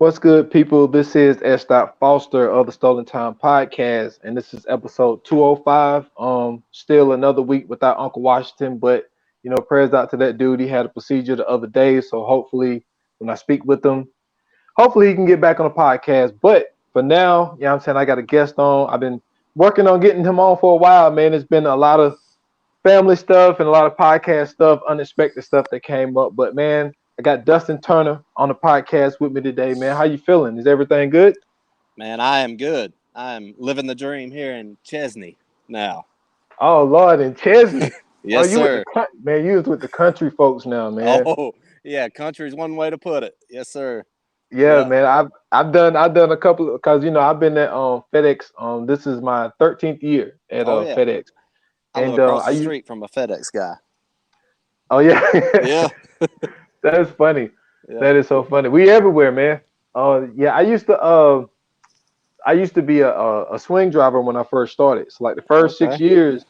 What's good, people? This is S. Foster of the Stolen Time Podcast, and this is episode 205. Still another week without Uncle Washington, but prayers out to that dude. He had a procedure the other day, so hopefully, when I speak with him, hopefully he can get back on the podcast. But for now, I'm saying I got a guest on. I've been working on getting him on for a while, man. It's been a lot of family stuff and a lot of podcast stuff, unexpected stuff that came up. But man, I got Dustin Turner on the podcast with me today, man. How you feeling? Is everything good? Man, I am good. I am living the dream here in Chesney now. Oh Lord, in Chesney. Oh, Yes, you with the sir. man? You was with the country folks now, man. Oh, yeah, country's one way to put it. Yes, sir. Yeah, Yeah. man. I've done a couple because I've been at FedEx. This is my 13th year at Oh, yeah. FedEx, I live and across I the used. street from a FedEx guy. Oh yeah, Yeah. that is funny. Yeah. That is so funny. We everywhere, man. Yeah, I used to be a swing driver when I first started. So like the first Okay. 6 years,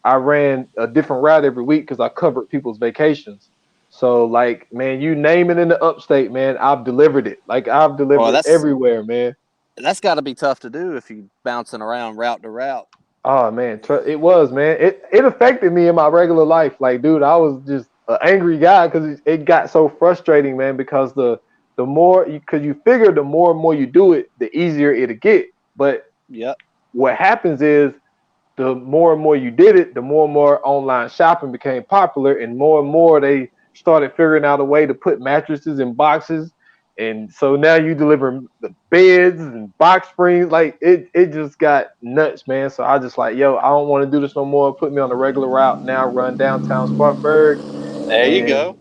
I ran a different route every week because I covered people's vacations. So like, man, you name it in the upstate, man, I've delivered it. Like I've Well, delivered everywhere, man. that's got to be tough to do if you bouncing around route to route. Oh man, it was, man. It affected me in my regular life. Like, dude, I was just an angry guy because it got so frustrating, man. Because the more because you figure the more and more you do it, the easier it'll get. But Yep. what happens is the more and more you did it, the more and more online shopping became popular, and more they started figuring out a way to put mattresses in boxes. And so now you deliver the beds and box springs. Like it just got nuts, man. So I just like, yo, I don't want to do this no more. Put me on the regular route now. Run downtown Spartanburg, There you and go.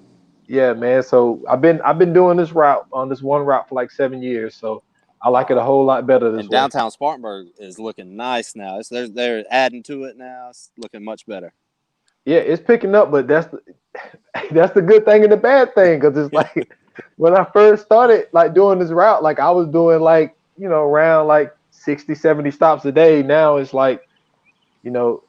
yeah, man. So I've been doing this route on this one route for like 7 years. So I like it a whole lot better this And way. downtown Spartanburg is looking nice now. They're adding to it now. It's looking much better. Yeah, it's picking up, but that's the good thing and the bad thing because it's like when I first started like doing this route, like I was doing like around like 60, 70 stops a day. Now it's like you know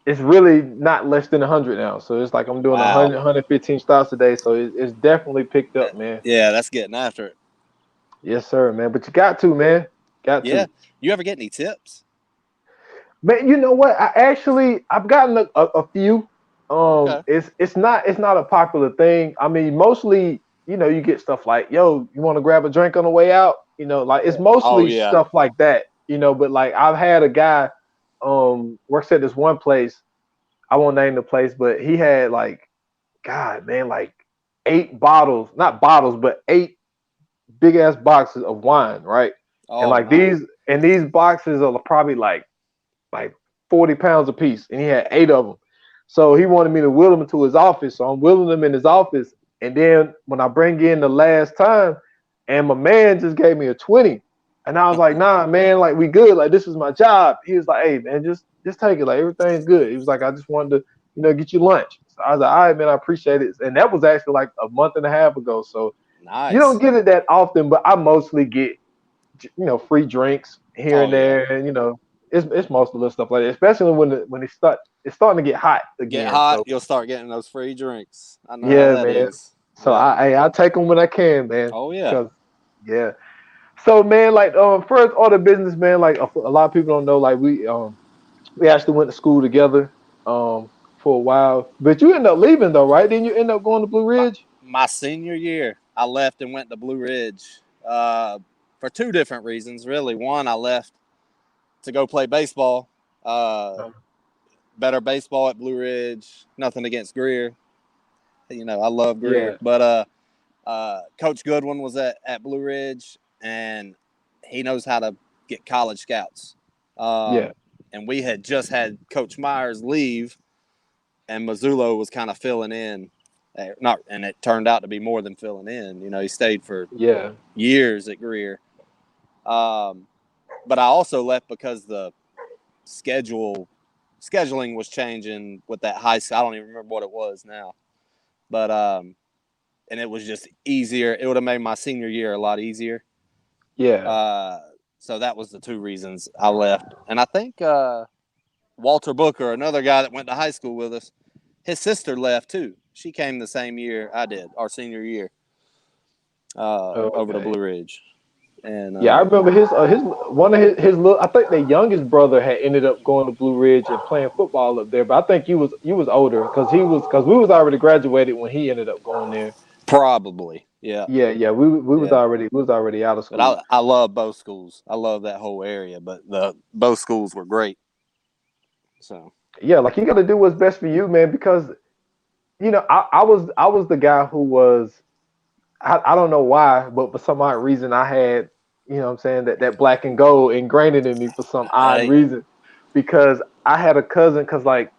it's really not less than 100 now. So it's like I'm doing Wow. 100, stops a day. So it's definitely picked up, man. Yeah, that's getting after it. Yes, sir, man. But you got to, man. Got Yeah. to. You ever get any tips? Man, you know what? I've gotten a few. Okay. It's not a popular thing. I mean, mostly, you get stuff like, yo, you want to grab a drink on the way out? Like it's Yeah. Oh mostly yeah. stuff like that, but like I've had a guy works at this one place. I won't name the place, but he had like, God, man, like 8 bottles, not bottles, but 8 big ass boxes of wine, right? And Oh like my. these boxes are probably like 40 pounds a piece, and he had 8 of them. So he wanted me to wheel them into his office. So I'm wheeling them in his office. And then when I bring in the last time, and my man just gave me a 20. And I was like, nah, man, like we good. Like this is my job. He was like, hey man, just take it. Like everything's good. He was like, I just wanted to, get you lunch. So I was like, all right, man, I appreciate it. And that was actually like a month and a half ago. So you don't Nice. get it that often, but I mostly get free drinks here Oh and yeah. there, and it's most of the stuff like that. Especially when it's starting to get hot Get again. hot, So you'll start getting those free drinks. I know how yeah, that man. is. So Yep. I take them when I can, man. Oh yeah. Cause yeah. So man, like first order of business, man. Like a lot of people don't know, like we actually went to school together for a while. But you ended up leaving though, right? Didn't you end up going to Blue My, Ridge? my senior year, I left and went to Blue Ridge for two different reasons. Really, one, I left to go play baseball. Uh, Better baseball at Blue Ridge. Nothing against Greer. I love Greer, Yeah, but Coach Goodwin was at Blue Ridge, and he knows how to get college scouts. yeah, And we had just had Coach Myers leave, and Mazzullo was kind of filling in. Not, and it turned out to be more than filling in. He stayed for yeah, years at Greer. But I also left because the scheduling was changing with that high school. I don't even remember what it was now, but and it was just easier. It would have made my senior year a lot easier. yeah. Uh, so that was the two reasons I left. And I think Walter Booker, another guy that went to high school with us, his sister left too. She came the same year I did, our senior year. Oh, over to okay. Blue Ridge. And Yeah, I remember his one of his little. I think the youngest brother had ended up going to Blue Ridge and playing football up there. But I think you was older because we was already graduated when he ended up going there. probably, yeah, Yeah, yeah, yeah. we was already out of But school. I love both schools. I love that whole area. But the both schools were great. So Yeah, like you got to do what's best for you, man. Because I was the guy who was I don't know why, but for some odd reason I had what I'm saying that black and gold ingrained in me for some odd hey, reason because I had a cousin because like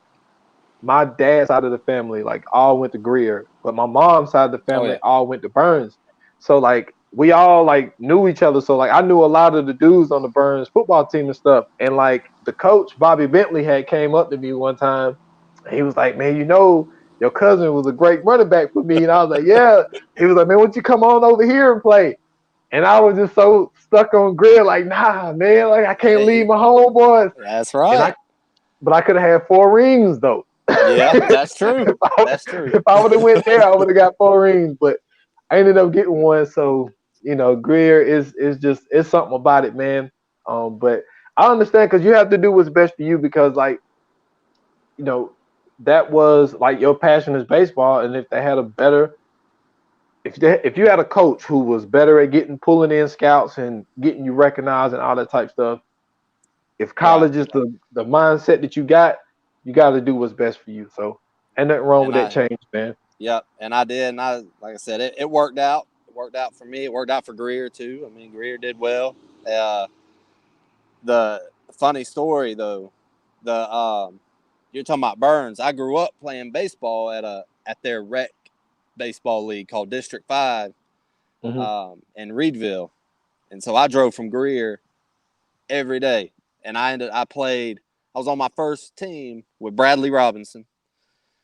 my dad's side of the family like all went to Greer, but my mom's side of the oh family yeah, all went to Burns. So like we all like knew each other. So like I knew a lot of the dudes on the Burns football team and stuff. And like the coach Bobby Bentley had came up to me one time. And he was like, "Man, your cousin was a great running back for me." And I was like, "Yeah." He was like, "Man, why don't you come on over here and play?" And I was just so stuck on Greer, like, "Nah, man, like I can't leave hey, my homeboys." that's And right. but I could have had 4 rings though. Yeah, that's true. if I That's true. if I would have went there, I would have got 4 rings. But I ended up getting one. So Greer is just it's something about it, man. But I understand because you have to do what's best for you because like you know that was like your passion is baseball, and if they had a better if you had a coach who was better at getting pulling in scouts and getting you recognized and all that type stuff, if Right. college is the mindset that you got to do what's best for you. So ain't nothing wrong with And that I, change, man. yep. And I did. And I, like I said, it worked out. It worked out for me. It worked out for Greer too. I mean, Greer did well. Uh, the funny story though, the you're talking about Burns. I grew up playing baseball at their rec baseball league called District 5 Hmm. in Reedville, and so I drove from Greer every day, and I played. I was on my first team with Bradley Robinson,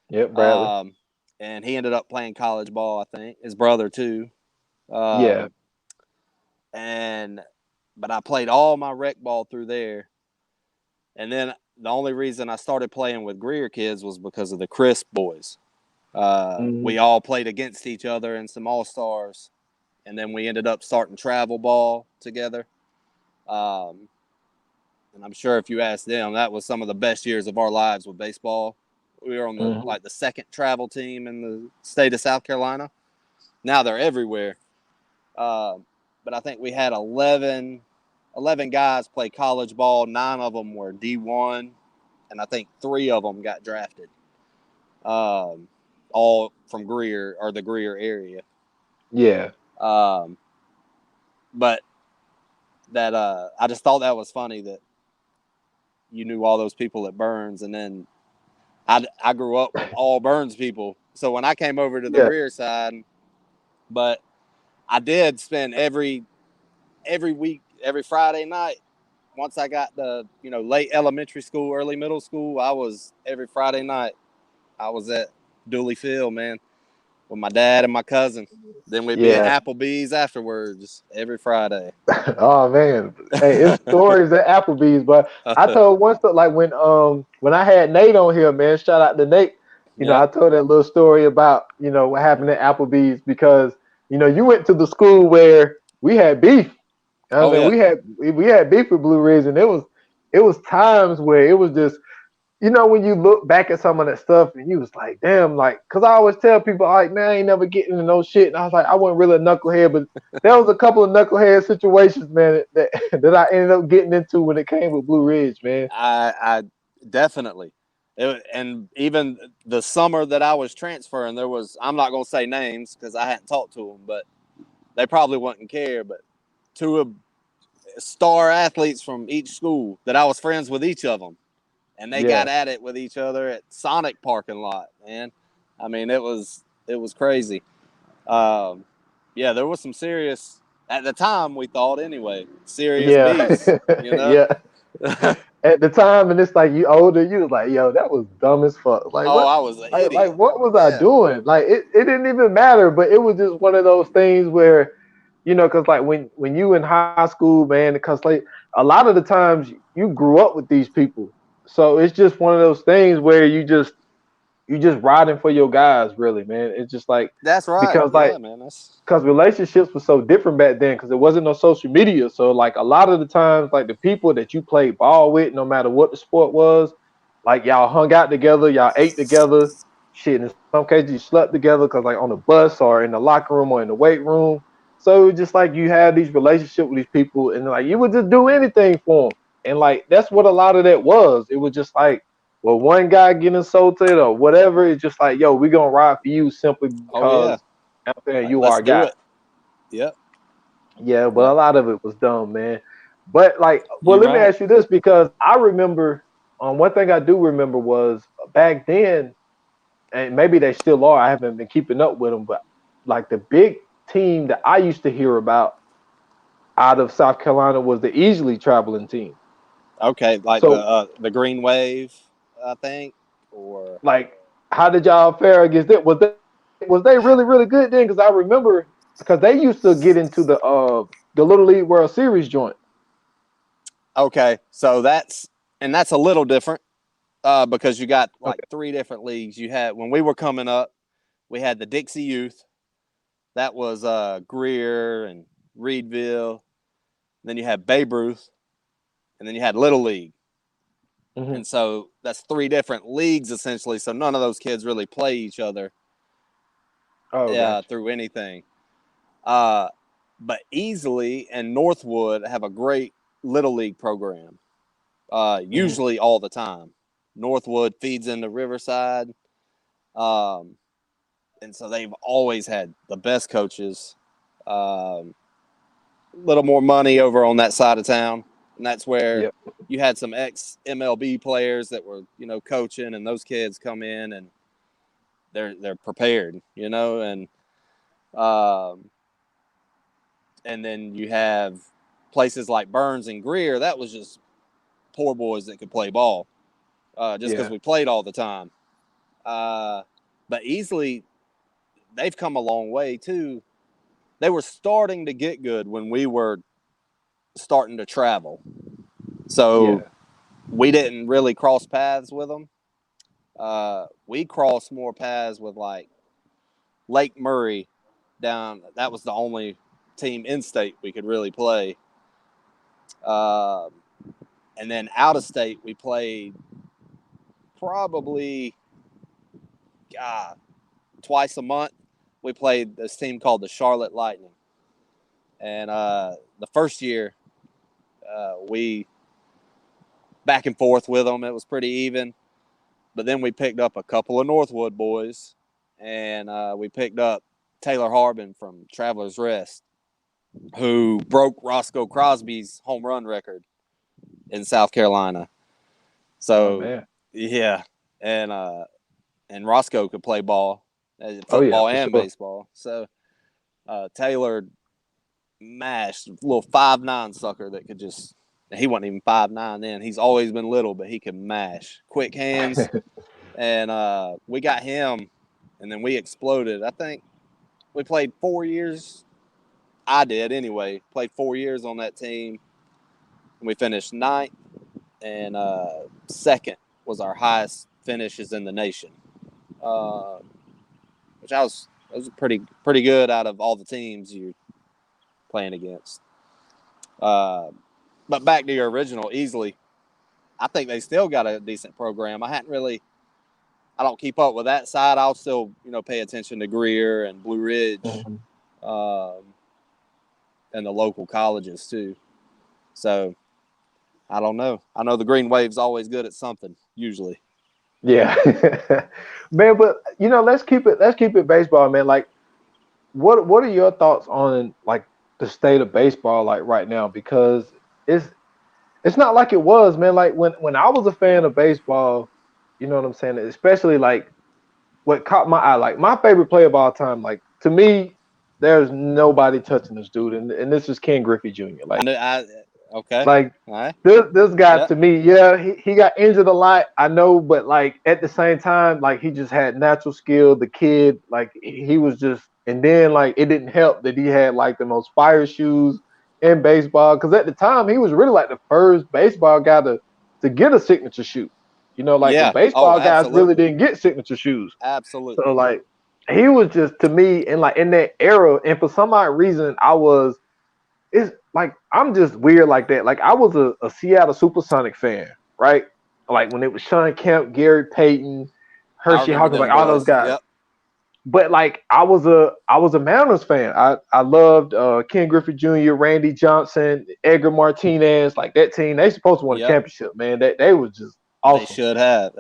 Yep, Bradley. um, and he ended up playing college ball. I think his brother too, Yeah. um, and but I played all my rec ball through there, and then the only reason I started playing with Greer kids was because of the Crisp boys. Hmm. We all played against each other in some all stars, and then we ended up starting travel ball together. Um, and I'm sure if you ask them, that was some of the best years of our lives with baseball. We were on Hmm. the second travel team in the state of South Carolina. Now they're everywhere. Uh, but I think we had 11 guys play college ball. 9 of them were D1, and I think 3 of them got drafted. Um, all from Greer or the Greer area. Yeah. Um, but that I just thought that was funny that you knew all those people at Burns, and then I grew up with all Burns people. So when I came over to the Yeah. Greer side, but I did spend every week, every Friday night. Once I got the late elementary school, early middle school, I was every Friday night. I was at Dooley Field, man, with my dad and my cousin. Then we'd be at Yeah. Applebee's afterwards every Friday. Oh man. Hey, it's stories at Applebee's, but I told one story like when I had Nate on here, man. Shout out to Nate. Yep. I told that little story about what happened at Applebee's because you went to the school where we had beef. I Oh mean, yeah. we had beef with Blue Ridge, and it was times where it was just when you look back at some of that stuff and you was like, damn, like, cause I always tell people like, man, I ain't never getting into no shit. And I was like, I wasn't really a knucklehead, but there was a couple of knucklehead situations, man, that I ended up getting into when it came with Blue Ridge, man. I definitely. And even the summer that I was transferring, there was, I'm not going to say names because I hadn't talked to them, but they probably wouldn't care. But 2 of star athletes from each school that I was friends with each of them, and they got Yeah, at it with each other at Sonic parking lot. Man, I mean it was crazy. Um, yeah, there was some serious at the time we thought anyway serious yeah, beefs. You know. yeah. At the time, and it's like you older, you was like, yo, that was dumb as fuck. Like Oh, what? I was an Like idiot. what was I Yeah. doing? Like it didn't even matter, but it was just one of those things where because like when you in high school, man, because like a lot of the times you grew up with these people, so it's just one of those things where you just you just riding for your guys, really, man. It's just like That's right. because Yeah, like man. That's because relationships were so different back then because there wasn't no social media. So like a lot of the times, like the people that you played ball with, no matter what the sport was, like y'all hung out together, y'all ate together. Shit, in some cases you slept together because like on the bus or in the locker room or in the weight room. So it was just like you had these relationships with these people, and like you would just do anything for them. And like that's what a lot of that was. It was just like, well, one guy getting insulted or whatever. It's just like, yo, we gonna ride for you simply oh yeah. because I'm saying Like, you are let's a do guy. it. Yep. Yeah, but a Yep. lot of it was dumb, man. But like, well, You're let me right. ask you this because I remember one thing I do remember was back then, and maybe they still are. I haven't been keeping up with them, but like the big team that I used to hear about out of South Carolina was the easily traveling team. Okay, like So the Green Wave, I think, or like, how did y'all fare against it? Was they really really good then? Because I remember because they used to get into the Little League World Series joint. okay. So that's a little different because you got like Okay. three different leagues. You had when we were coming up, we had the Dixie Youth. That was Greer and Reedville. Then you had Babe Ruth, and then you had Little League. Hmm. And so that's three different leagues essentially. So none of those kids really play each other Oh, gotcha. through anything. Uh, but Easley and Northwood have a great Little League program, Hmm. usually all the time. Northwood feeds into Riverside. Um, and so they've always had the best coaches. Little more money over on that side of town. And that's where Yep. you had some ex MLB players that were, coaching, and those kids come in and they're prepared, um, and then you have places like Burns and Greer. That was just poor boys that could play ball, just because Yeah. we played all the time. But easily, they've come a long way too. They were starting to get good when we were starting to travel, so Yeah. we didn't really cross paths with them. We crossed more paths with like Lake Murray down. That was the only team in state we could really play. Uh, and then out of state, we played probably God, twice a month. We played this team called the Charlotte Lightning. And the first year, we back and forth with them. It was pretty even. But then we picked up a couple of Northwood boys, and we picked up Taylor Harbin from Travelers Rest, who broke Roscoe Crosby's home run record in South Carolina. Oh So, man. yeah, and Roscoe could play ball, Oh yeah, football for and sure. baseball. So Taylor mashed a little 5'9" sucker that could just. He wasn't even 5'9" then. He's always been little, but he could mash. Quick hands, and we got him, and then we exploded. I think we played 4 years. I did anyway. Played 4 years on that team, and we finished ninth, and second was our highest finishes in the nation. Uh, which I was pretty good out of all the teams you're playing against. Uh, but back to your original, easily, I think they still got a decent program. I don't keep up with that side. I'll still, pay attention to Greer and Blue Ridge, Mhm. um, and the local colleges too. So I don't know. I know the Green Wave's always good at something, usually. Yeah. Man, but let's keep it baseball, man. Like what are your thoughts on like the state of baseball like right now? Because it's it's not like it was, man. Like when I was a fan of baseball, you know what I'm saying? Especially like what caught my eye, like my favorite player of all time, like to me, there's nobody touching this dude, and this is Ken Griffey Jr. I know. Okay. Like All right. this guy Yeah. to me, yeah, he got injured a lot, I know, but like at the same time, like he just had natural skill. The kid, like he was just, and then like it didn't help that he had like the most fire shoes in baseball because at the time he was really like the first baseball guy to get a signature shoe. You know, like the Yeah. Oh, baseball guys really absolutely. didn't get signature shoes. So Absolutely. like he was just to me and like in that era, and for some odd reason I was it's like I'm just weird like that. Like I was a Seattle Supersonic fan, right? Like when it was Sean Kemp, Gary Payton, I Hershey remember Hawkins, them like all those boys. guys. Yep. But like I was a Mariners fan. I loved Ken Griffey Jr., Randy Johnson, Edgar Martinez, like that team. They supposed to win a Yep. championship, man. They was just They awesome. should have.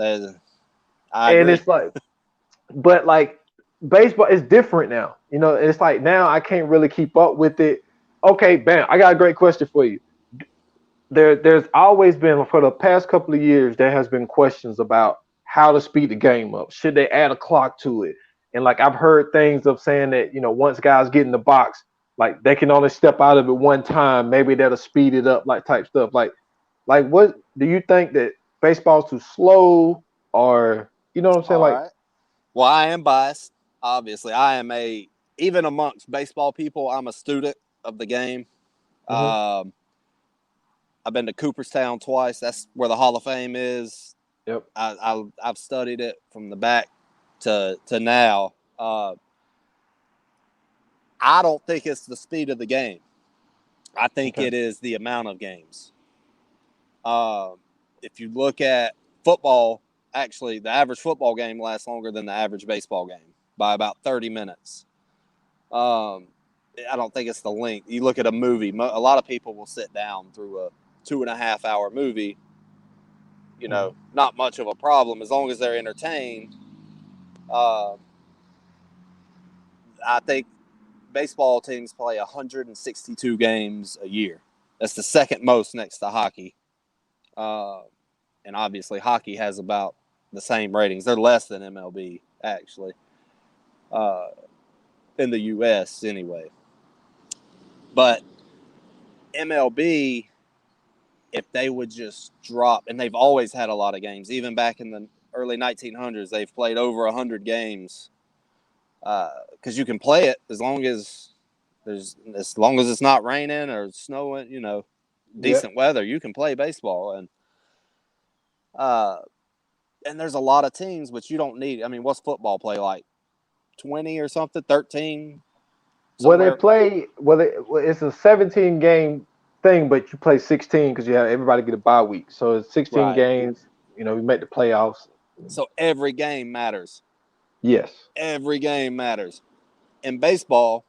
I And agree. it's like, but like baseball is different now. You know, it's like now I can't really keep up with it. Okay, bam. I got a great question for you. There's always been for the past couple of years there has been questions about how to speed the game up. Should they add a clock to it? And like I've heard things of saying that once guys get in the box, like they can only step out of it one time. Maybe that'll speed it up, like type stuff. Like what do you think that baseball's too slow, or you know what I'm saying? All Like, right. Well, I am biased. Obviously, I am even amongst baseball people, I'm a student of the game. mm-hmm, Um, I've been to Cooperstown twice. That's where the Hall of Fame is. yep, I've studied it from the back to now. I don't think it's the speed of the game. I think okay, it is the amount of games. Um, if you look at football, actually, the average football game lasts longer than the average baseball game by about 30 minutes. Um, I don't think it's the length. You look at a movie, a lot of people will sit down through a 2.5 hour movie. mm-hmm, Not much of a problem as long as they're entertained. Uh, I think baseball teams play 162 games a year. That's the second most next to hockey. Uh, and obviously, hockey has about the same ratings. They're less than MLB, actually, uh, in the U.S. anyway. But MLB, if they would just drop, and they've always had a lot of games, even back in the early 1900s, they've played over 100 games because you can play it as long as it's not raining or snowing, yeah. decent weather, you can play baseball. Uh, and there's a lot of teams, but you don't need. I mean, what's football play like? 20 or something, 13 Well, they somewhere. play. Well, it's a 17 game thing, but you play 16 because you have everybody get a bye week. So it's 16 Right. games. We make the playoffs. So every game matters. Yes. Every game matters. In baseball,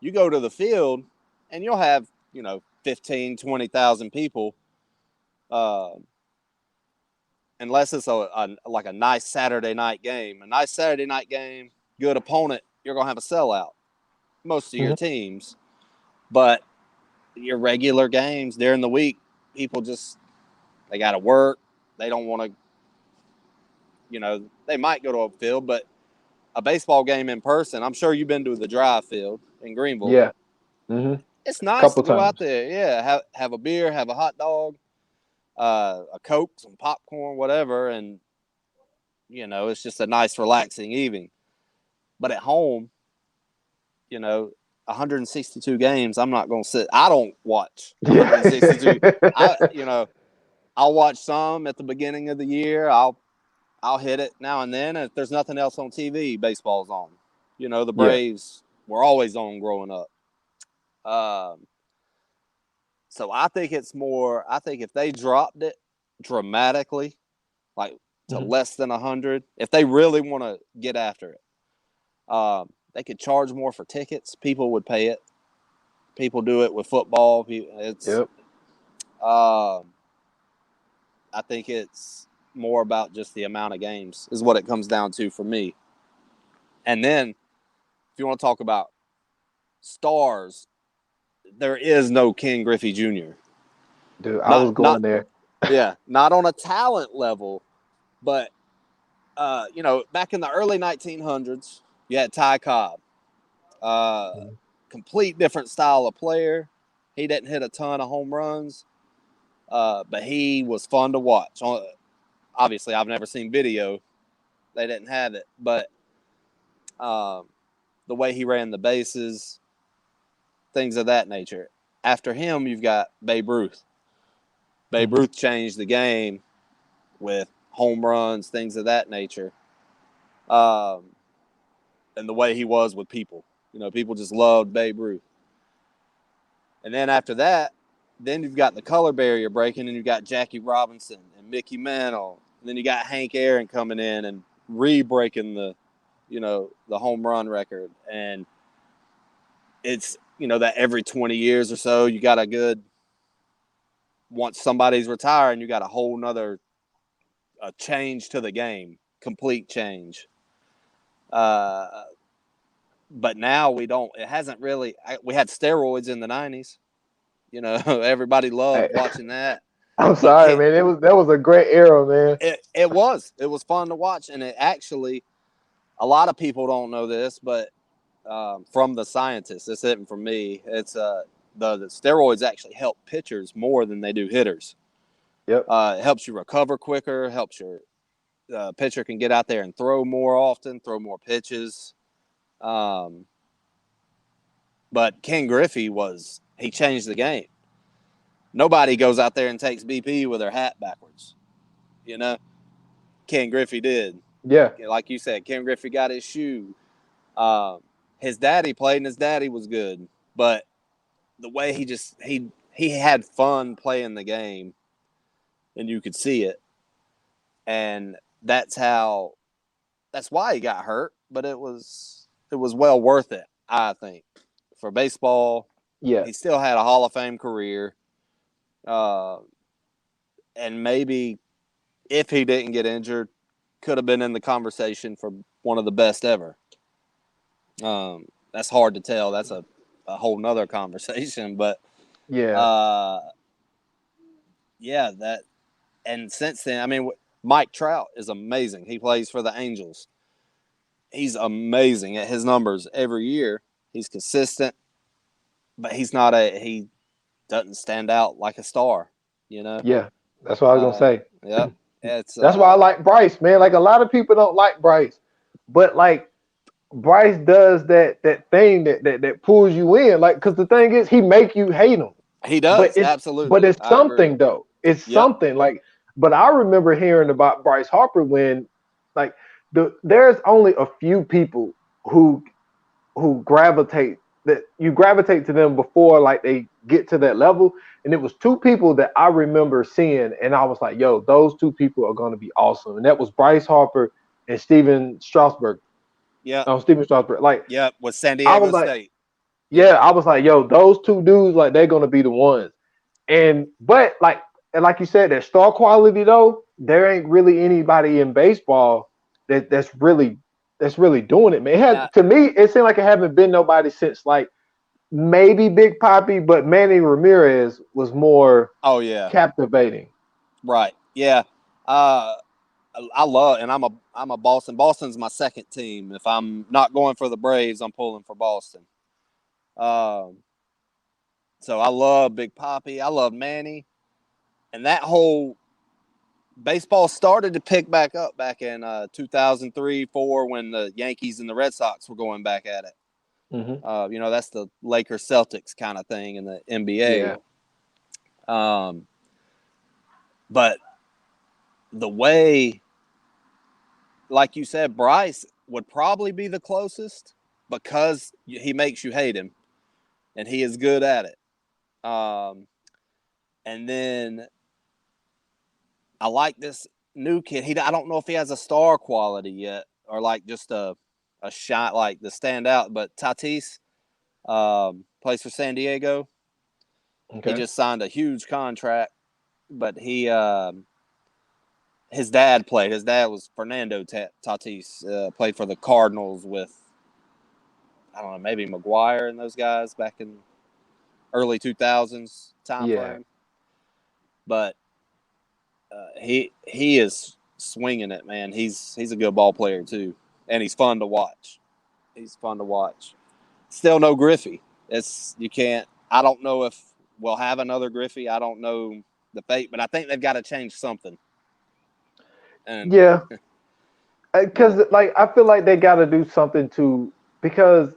you go to the field and you'll have 15, 20,000 people, uh, unless it's like a nice Saturday night game. A nice Saturday night game, good opponent, you're going to have a sellout, most of your Hmm. teams. But your regular games during the week, people they got to work. They don't want to, they might go to a field, but a baseball game in person, I'm sure you've been to the drive field in Greenville. Yeah. Hmm. It's nice to Couple go out times. there. Yeah, have a beer, have a hot dog, a Coke, some popcorn, whatever, and it's just a nice, relaxing evening. But at home, you know, 162 games, I'm not going to sit. I don't watch Yeah. 162. I'll watch some at the beginning of the year. I'll hit it now and then. If there's nothing else on TV, baseball's on. The Yeah. Braves were always on growing up. Um, so I think it's more. I think if they dropped it dramatically, like to Hmm. less than 100, if they really want to get after it, they could charge more for tickets. People would pay it. People do it with football. It's. Yep. Um, I think it's more about just the amount of games is what it comes down to for me. And then, if you want to talk about stars, there is no Ken Griffey Jr. Dude, I Not was not going there. yeah, not on a talent level, but back in the early 1900s, you had Ty Cobb, uh, Mhm. complete different style of player. He didn't hit a ton of home runs, but he was fun to watch. Obviously, I've never seen video; they didn't have it, but um, the way he ran the bases, things of that nature. After him, you've got Babe Ruth. Babe Mhm. Ruth changed the game with home runs, things of that nature. And the way he was with people. People just loved Babe Ruth. And then after that, then you've got the color barrier breaking, and you've got Jackie Robinson and Mickey Mantle. And then you got Hank Aaron coming in and re-breaking the home run record. And it's, that every 20 years or so, you got once somebody's retiring, you got a whole nother change to the game, complete change. But now we don't. It hasn't really. We had steroids in the 90s. Everybody loved watching that. I'm But sorry, man. That was a great era, man. It was fun to watch, and it actually, a lot of people don't know this, but from the scientists, this isn't from me. It's the steroids actually help pitchers more than they do hitters. Yep. It helps you recover quicker. Helps your pitcher can get out there and throw more often, throw more pitches. But Ken Griffey he changed the game. Nobody goes out there and takes BP with their hat backwards. Ken Griffey did. Yeah. Like you said, Ken Griffey got his shoe. His daddy played, and his daddy was good. But the way he had fun playing the game, and you could see it. And that's why he got hurt. But it was well worth it, I think, for baseball. Yeah. He still had a Hall of Fame career. And maybe if he didn't get injured, could have been in the conversation for one of the best ever. That's hard to tell. That's a whole nother conversation. But yeah, that. And since then, I mean, Mike Trout is amazing. He plays for the Angels. He's amazing at his numbers every year. He's consistent, but he doesn't stand out like a star, Yeah, that's what I was gonna say. Yeah, that's why I like Bryce, man. Like a lot of people don't like Bryce, but like Bryce does that thing that pulls you in. Like, because the thing is, he make you hate him. He does, absolutely. But it's something though. It's something like. But I remember hearing about Bryce Harper when, like, there's only a few people who gravitate to them before like they get to that level. And it was two people that I remember seeing, and I was like, yo, those two people are going to be awesome. And that was Bryce Harper and Steven Strasburg. Yeah. Steven Strasburg. Like, yeah, with San Diego State. Yeah, I was like, yo, those two dudes, like, they're going to be the ones. But like you said, that star quality though, there ain't really anybody in baseball that's really doing it, man. To me, it seemed like it haven't been nobody since like maybe Big Papi, but Manny Ramirez was more captivating. Right. Yeah. I love, and I'm a Boston. Boston's my second team. If I'm not going for the Braves, I'm pulling for Boston. So I love Big Papi. I love Manny. And that whole baseball started to pick back up back in 2003-04 when the Yankees and the Red Sox were going back at it. Mm-hmm. That's the Lakers Celtics kind of thing in the NBA. Yeah. But the way, like you said, Bryce would probably be the closest because he makes you hate him, and he is good at it. And then I like this new kid. I don't know if he has a star quality yet or like just a shot like the standout, but Tatis plays for San Diego. Okay. He just signed a huge contract, but his dad played. His dad was Fernando Tatis, played for the Cardinals with, I don't know, maybe McGuire and those guys back in early 2000s time frame. But he is swinging it, man. He's a good ball player too, and he's fun to watch. Still no Griffey. You can't. I don't know if we'll have another Griffey. I don't know the fate, but I think they've got to change something. And because like I feel like they got to do something because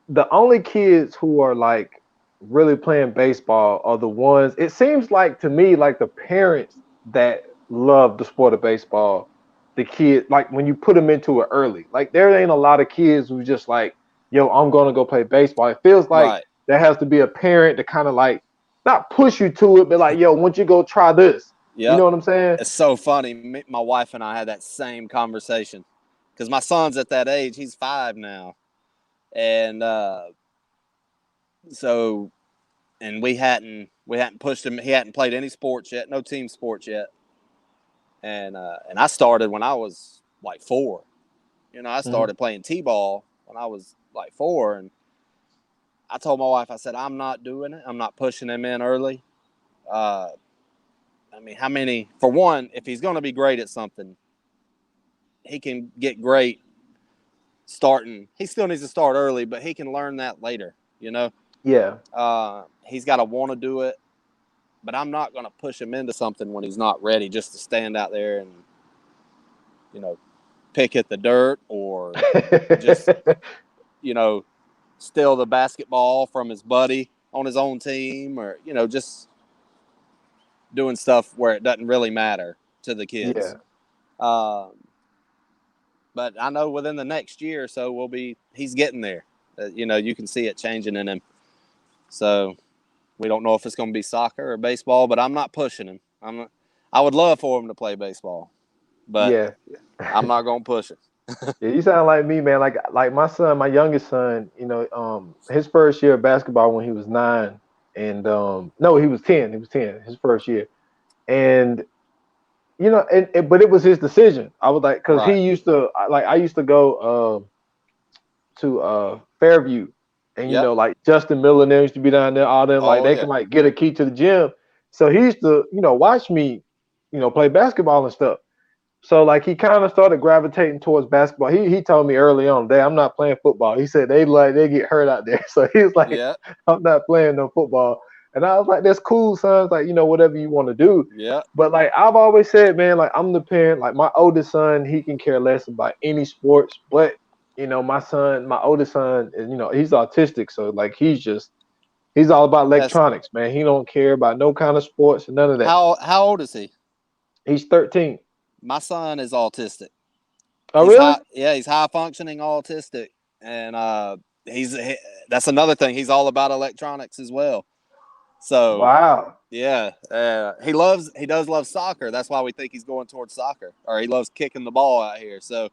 the only kids who are like really playing baseball are the ones. It seems like to me like the parents that love the sport of baseball. The kid, like when you put them into it early, like there ain't a lot of kids who just like, yo, I'm gonna go play baseball. It feels like Right. there has to be a parent to kind of like not push you to it, but like, yo, once you go try this, you Yep. know what I'm saying? It's so funny. My wife and I had that same conversation because my son's at that age. He's 5 now, and so and we hadn't pushed him. He hadn't played any sports yet, no team sports yet, and I started when I was like 4. I Mhm. started playing t-ball when I was like 4, and I told my wife, I said, I'm not doing it. I'm not pushing him in early. Uh, I mean, how many? For one, if he's going to be great at something, he can get great starting. He still needs to start early, but he can learn that later. Yeah, He's got to want to do it, but I'm not going to push him into something when he's not ready, just to stand out there and you know pick at the dirt, or just you know steal the basketball from his buddy on his own team, or just doing stuff where it doesn't really matter to the kids. yeah, Um, but I know within the next year or so he's getting there. You can see it changing in him. So we don't know if it's going to be soccer or baseball, but I'm not pushing him. I would love for him to play baseball, but yeah. I'm not going to push it. Yeah, you sound like me, man. Like my son, my youngest son, his first year of basketball when he was 9, and no, he was 10. He was 10 his first year, and but it was his decision. I was like, because Right. he used to like I used to go to Fairview, and Yep. like Justin Miller and them used to be down there. All them like Oh they yeah. can like get a key to the gym. So he used to watch me, play basketball and stuff. So like he kind of started gravitating towards basketball. He told me early on, "Dad, I'm not playing football." He said they get hurt out there. So he was like, Yep. "I'm not playing no football." And I was like, "That's cool, son. It's like whatever you want to do." Yep. But like I've always said, man, like I'm the parent. Like my oldest son, he can care less about any sports. But my oldest son, is he's autistic, so like he's all about That's electronics, man. He don't care about no kind of sports and none of that. how old is he? He's 13. My son is autistic. Oh, He's really? high. Yeah, he's high functioning autistic, and that's another thing. He's all about electronics as well. So Wow. yeah, he does love soccer. That's why we think he's going towards soccer, or he loves kicking the ball out here. So,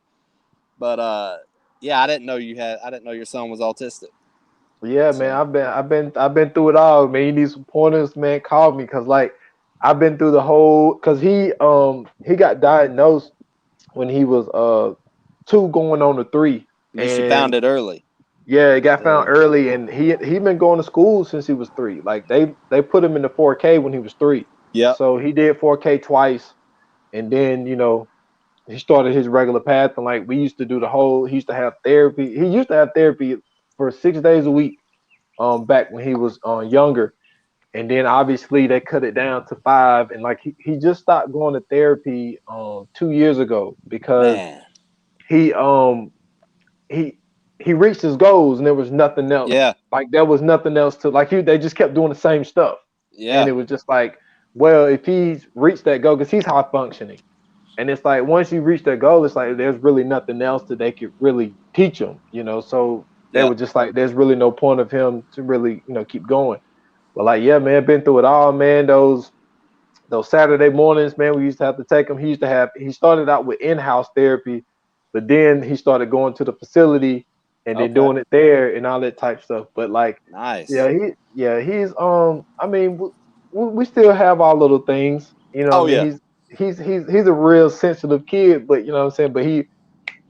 but yeah, I didn't know your son was autistic. Yeah, man, So I've been through it all, man. You need some pointers, man. Call me, cause like I've been through the whole. Cause he got diagnosed when he was 2 going on to 3, at least you found and it early. yeah, it got found Yeah. early, and he been going to school since he was 3. Like they put him in the 4K when he was 3, Yep. so he did 4K twice, and then he started his regular path, and like we used to do the whole. He used to have therapy. He used to have therapy for 6 days a week back when he was younger, and then obviously they cut it down to 5, and like he just stopped going to therapy 2 years ago because Man. he he he reached his goals and there was nothing else. Yeah. Like there was nothing else to like they just kept doing the same stuff, and Yeah. it was just like, well, if he's reached that goal, because he's high functioning, and it's like once you reach that goal, it's like there's really nothing else that they could really teach him. So they Yeah. were just like, there's really no point of him to really keep going. But like, yeah, man, been through it all, man. Those Saturday mornings, man, we used to have to take him. He started out with in-house therapy, but then he started going to the facility and then Okay. doing it there and all that type stuff. But like, Nice. he's I mean, we still have our little things, what Oh I mean? yeah. He's a real sensitive kid, but you know what I'm saying. But he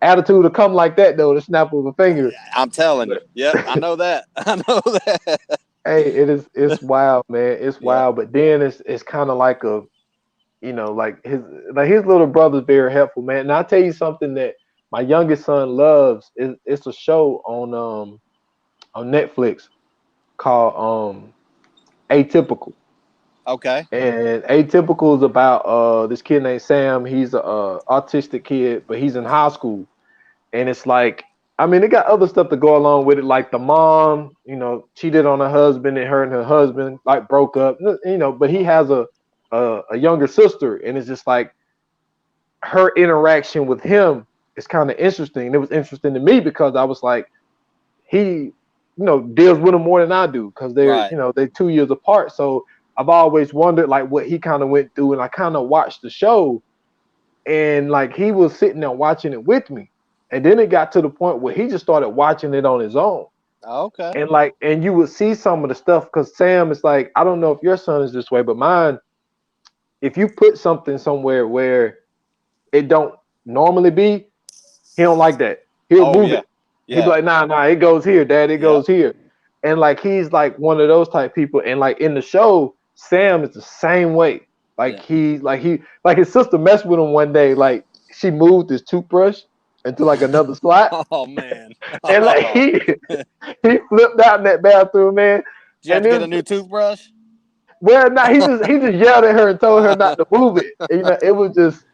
attitude to come like that though, the snap of a finger. I'm telling you. But Yep. I know that. I know that. hey, it's wild, man. It's Yep. wild. But then it's kind of like like his little brother's very helpful, man. And I'll tell you something that my youngest son loves is it's a show on Netflix called Atypical. Okay. And Atypical is about this kid named Sam. He's a autistic kid, but he's in high school. And it's like, I mean, it got other stuff to go along with it, like the mom, cheated on her husband, and her and her husband like broke up, but he has a younger sister, and it's just like her interaction with him is kind of interesting. It was interesting to me because I was like, he, deals with them more than I do because Right. they're 2 years apart. So I've always wondered like what he kind of went through, and I kind of watched the show, and like he was sitting there watching it with me, and then it got to the point where he just started watching it on his own, Okay. and you would see some of the stuff because Sam is like, I don't know if your son is this way, but mine, if you put something somewhere where it don't normally be, he don't like that. He'll Oh move yeah. it. He'll be Yeah. like, nah, it goes here, Dad. It Yep. goes here. And like he's like one of those type people. And like in the show, Sam is the same way. Like Yeah. like his sister messed with him one day. Like she moved his toothbrush into like another slot, Oh man. and like Oh. he flipped out in that bathroom, man. Did you have And to get a it new toothbrush? well, no, he just yelled at her and told her not to move it. It was just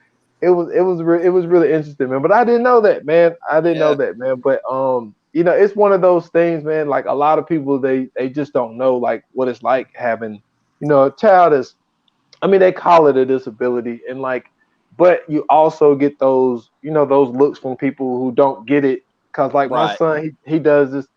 it was really interesting, man. But I didn't know that, man. I didn't know Yeah. that, man. But it's one of those things, man. Like a lot of people, they just don't know like what it's like having, a child is. I mean, they call it a disability, and like, but you also get those, those looks from people who don't get it. Cause like my Right. son, he does this,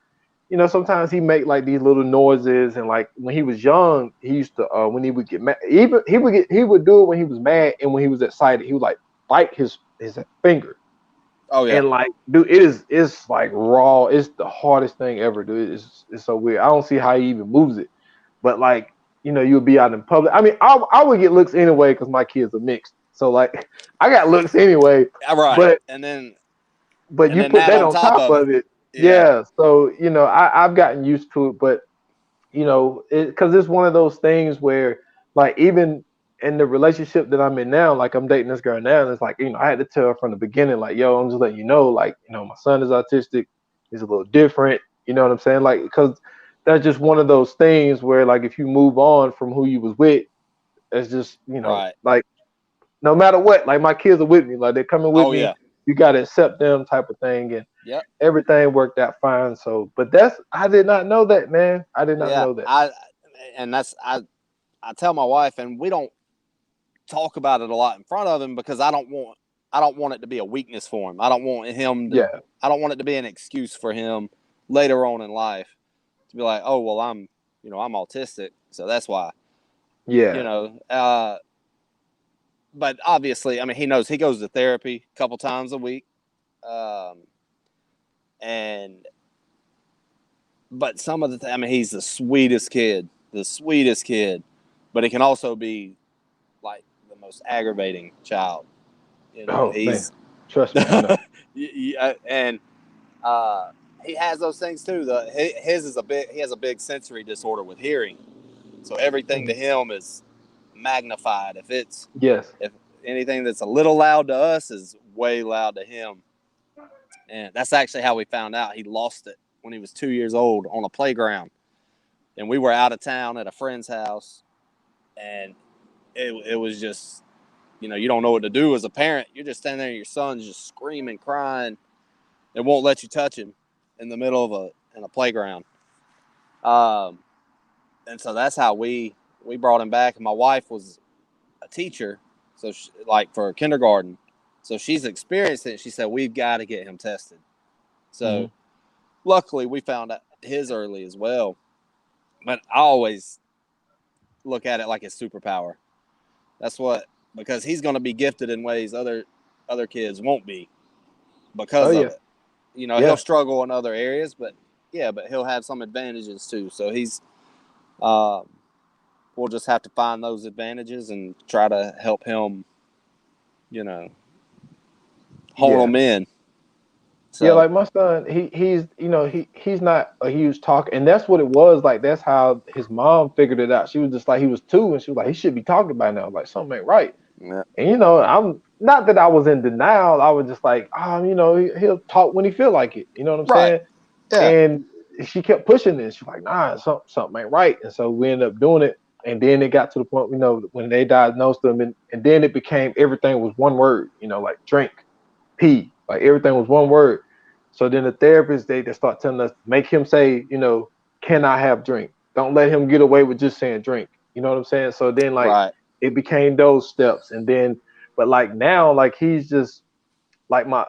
sometimes he make like these little noises, and like when he was young, he used to when he would get mad, even he would do it when he was mad, and when he was excited, he would like bite his finger, Oh yeah. and like, dude, it's like raw. It's the hardest thing ever, dude. It's so weird. I don't see how he even moves it, but like, you'll be out in public. I mean, I would get looks anyway because my kids are mixed, so like I got looks anyway, Right. but And you then put that that on on top top of it. of it. Yeah. Yeah, so I've gotten used to it, but because it's one of those things where like even in the relationship that I'm in now, like I'm dating this girl now, and it's like, I had to tell her from the beginning, like, yo, I'm just letting you know, like, my son is autistic, he's a little different, you know what I'm saying? Like, because that's just one of those things where like if you move on from who you was with, it's just, Right. like no matter what, like my kids are with me, like they're coming with Oh me, yeah. you gotta accept them type of thing, and Yep. everything worked out fine. So, but I did not know that, man. I did not Yeah. know that. I tell my wife, and we don't talk about it a lot in front of him because I don't want it to be a weakness for him. Yeah, I don't want it to be an excuse for him later on in life to be like, oh well, I'm autistic, so that's why. You yeah, know, but obviously, I mean, he knows he goes to therapy a couple times a week, um, and but some of I mean, he's the sweetest kid, but he can also be like the most aggravating child. You know, oh man, trust me, I know. and uh, he has those things too. He has a big sensory disorder with hearing, so everything to Mhm. him is magnified. Yes. If anything that's a little loud to us is way loud to him, and that's actually how we found out he lost it when he was 2 years old on a playground, and we were out of town at a friend's house, and it was just, you don't know what to do as a parent. You're just standing there, and your son's just screaming, crying. It won't let you touch him in the middle of a playground. Um, and so that's how we brought him back. And my wife was a teacher, so like for kindergarten, so she's experienced it. She said we've got to get him tested. Hmm. So luckily we found out his early as well. But I always look at it like his superpower. That's what, because he's going to be gifted in ways other kids won't be Oh because of yeah, it. He'll yeah, struggle in other areas, but yeah, but he'll have some advantages too. So um, we'll just have to find those advantages and try to help him, you know, hone yeah. them in. Yeah, So like my son, he's he's not a huge talker, and that's what it was. Like that's how his mom figured it out. She was just like he was 2, and she was like he should be talking by now. Like something ain't right. yeah, And I'm not that I was in denial. I was just like, he'll talk when he feel like it. You know what I'm right, saying? yeah, And she kept pushing this. She's like, nah, something ain't right. And so we ended up doing it. And then it got to the point, when they diagnosed him, and then it became everything was one word. Like drink, pee, like everything was one word. So then the therapists they start telling us make him say, can I have drink? Don't let him get away with just saying drink. You know what I'm saying? So then like right, it became those steps, and then But like now, like he's just like my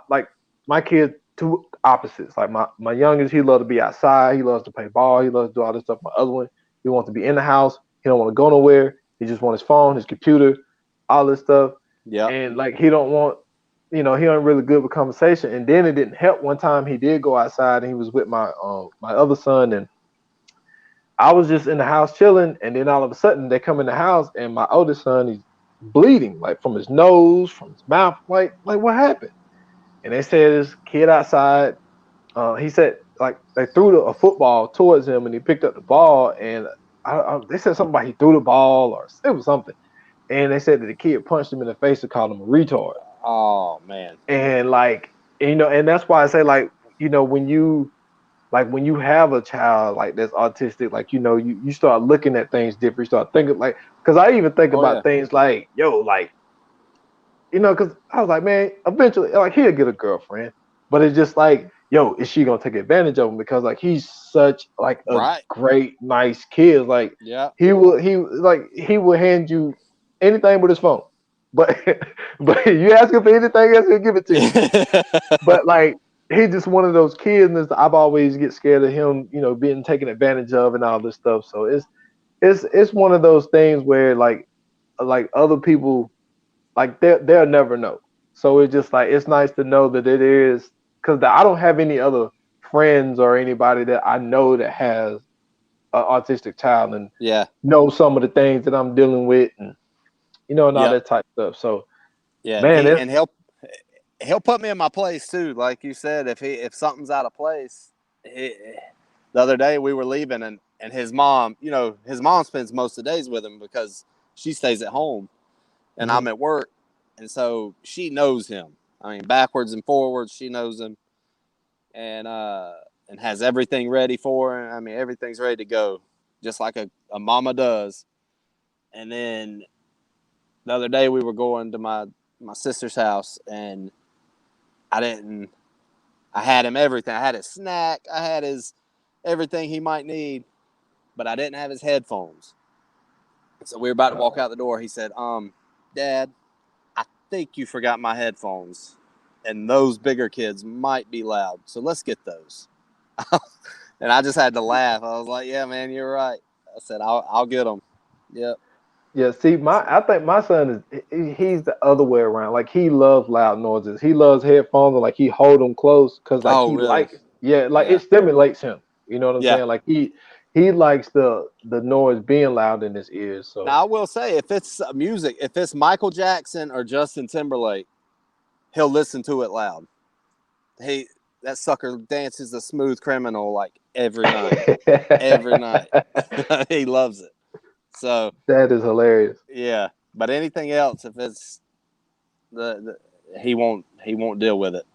kid two opposites. Like my youngest, he loves to be outside. He loves to play ball. He loves to do all this stuff. My other one, he wants to be in the house. He don't want to go nowhere. He just wants his phone, his computer, all this stuff. Yep. And like he don't want, he ain't really good with conversation. And then it didn't help. One time he did go outside and he was with my other son, and I was just in the house chilling. And then all of a sudden they come in the house and my oldest son, he's bleeding like from his nose, from his mouth. Like what happened? And they said this kid outside. He said like they threw a football towards him and he picked up the ball, and they said something about he threw the ball or it was something. And they said that the kid punched him in the face and called him a retard. Oh man. And like and that's why I say like when you have a child like that's autistic, like you start looking at things different. You start thinking like, because I even think Oh yeah. about things like like because I was like, man, eventually, like, he'll get a girlfriend, but it's just like, is she gonna take advantage of him? Because like he's such like a Right. great, nice kid. Like Yeah. he will hand you anything but his phone, but but you ask him for anything else, he'll give it to you. But like he's just one of those kids, and I've always get scared of him, being taken advantage of and all this stuff. So it's one of those things where like other people like they'll never know. So it's just like it's nice to know that it is, because I don't have any other friends or anybody that I know that has an autistic child and Yeah. know some of the things that I'm dealing with, and and all Yep. that type of stuff. So Yeah. man, He it's and he'll put me in my place too. Like you said, if something's out of place, he, the other day we were leaving and his mom, his mom spends most of the days with him because she stays at home and mhm. I'm at work, and so she knows him. I mean, backwards and forwards, she knows him, and and has everything ready for him. I mean, everything's ready to go, just like a mama does. And then the other day we were going to my sister's house, and I didn't. I had him everything. I had his snack. I had his everything he might need, but I didn't have his headphones. So we were about to walk out the door. He said, Dad, I think you forgot my headphones, and those bigger kids might be loud. So let's get those." And I just had to laugh. I was like, "Yeah, man, you're right." I said, "I'll get them." Yep. Yeah, see, So, I think my son he's the other way around. Like he loves loud noises. He loves headphones, and like he hold them close because like oh, he really? likes, yeah, like Yeah. it stimulates him. You know what I'm Yeah. saying? Like he likes the noise being loud in his ears. So Now I will say, if it's music, if it's Michael Jackson or Justin Timberlake, he'll listen to it loud. He That sucker dances a smooth criminal like every night. Every night. He loves it. So that is hilarious. yeah. But anything else, if it's he won't deal with it.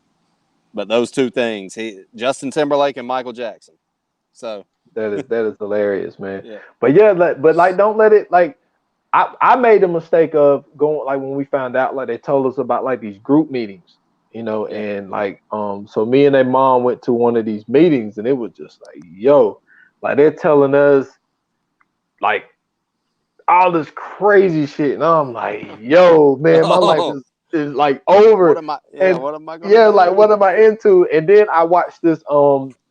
But those two things, Justin Timberlake and Michael Jackson. So That is hilarious, man. yeah. But yeah, but don't let it like. I made the mistake of going like when we found out like they told us about like these group meetings, Yeah. and like so me and their mom went to one of these meetings and it was just like like they're telling us like all this crazy shit and I'm like man, my life Oh, is like over. And what am I gonna yeah, like do? what am I into? And then I watched this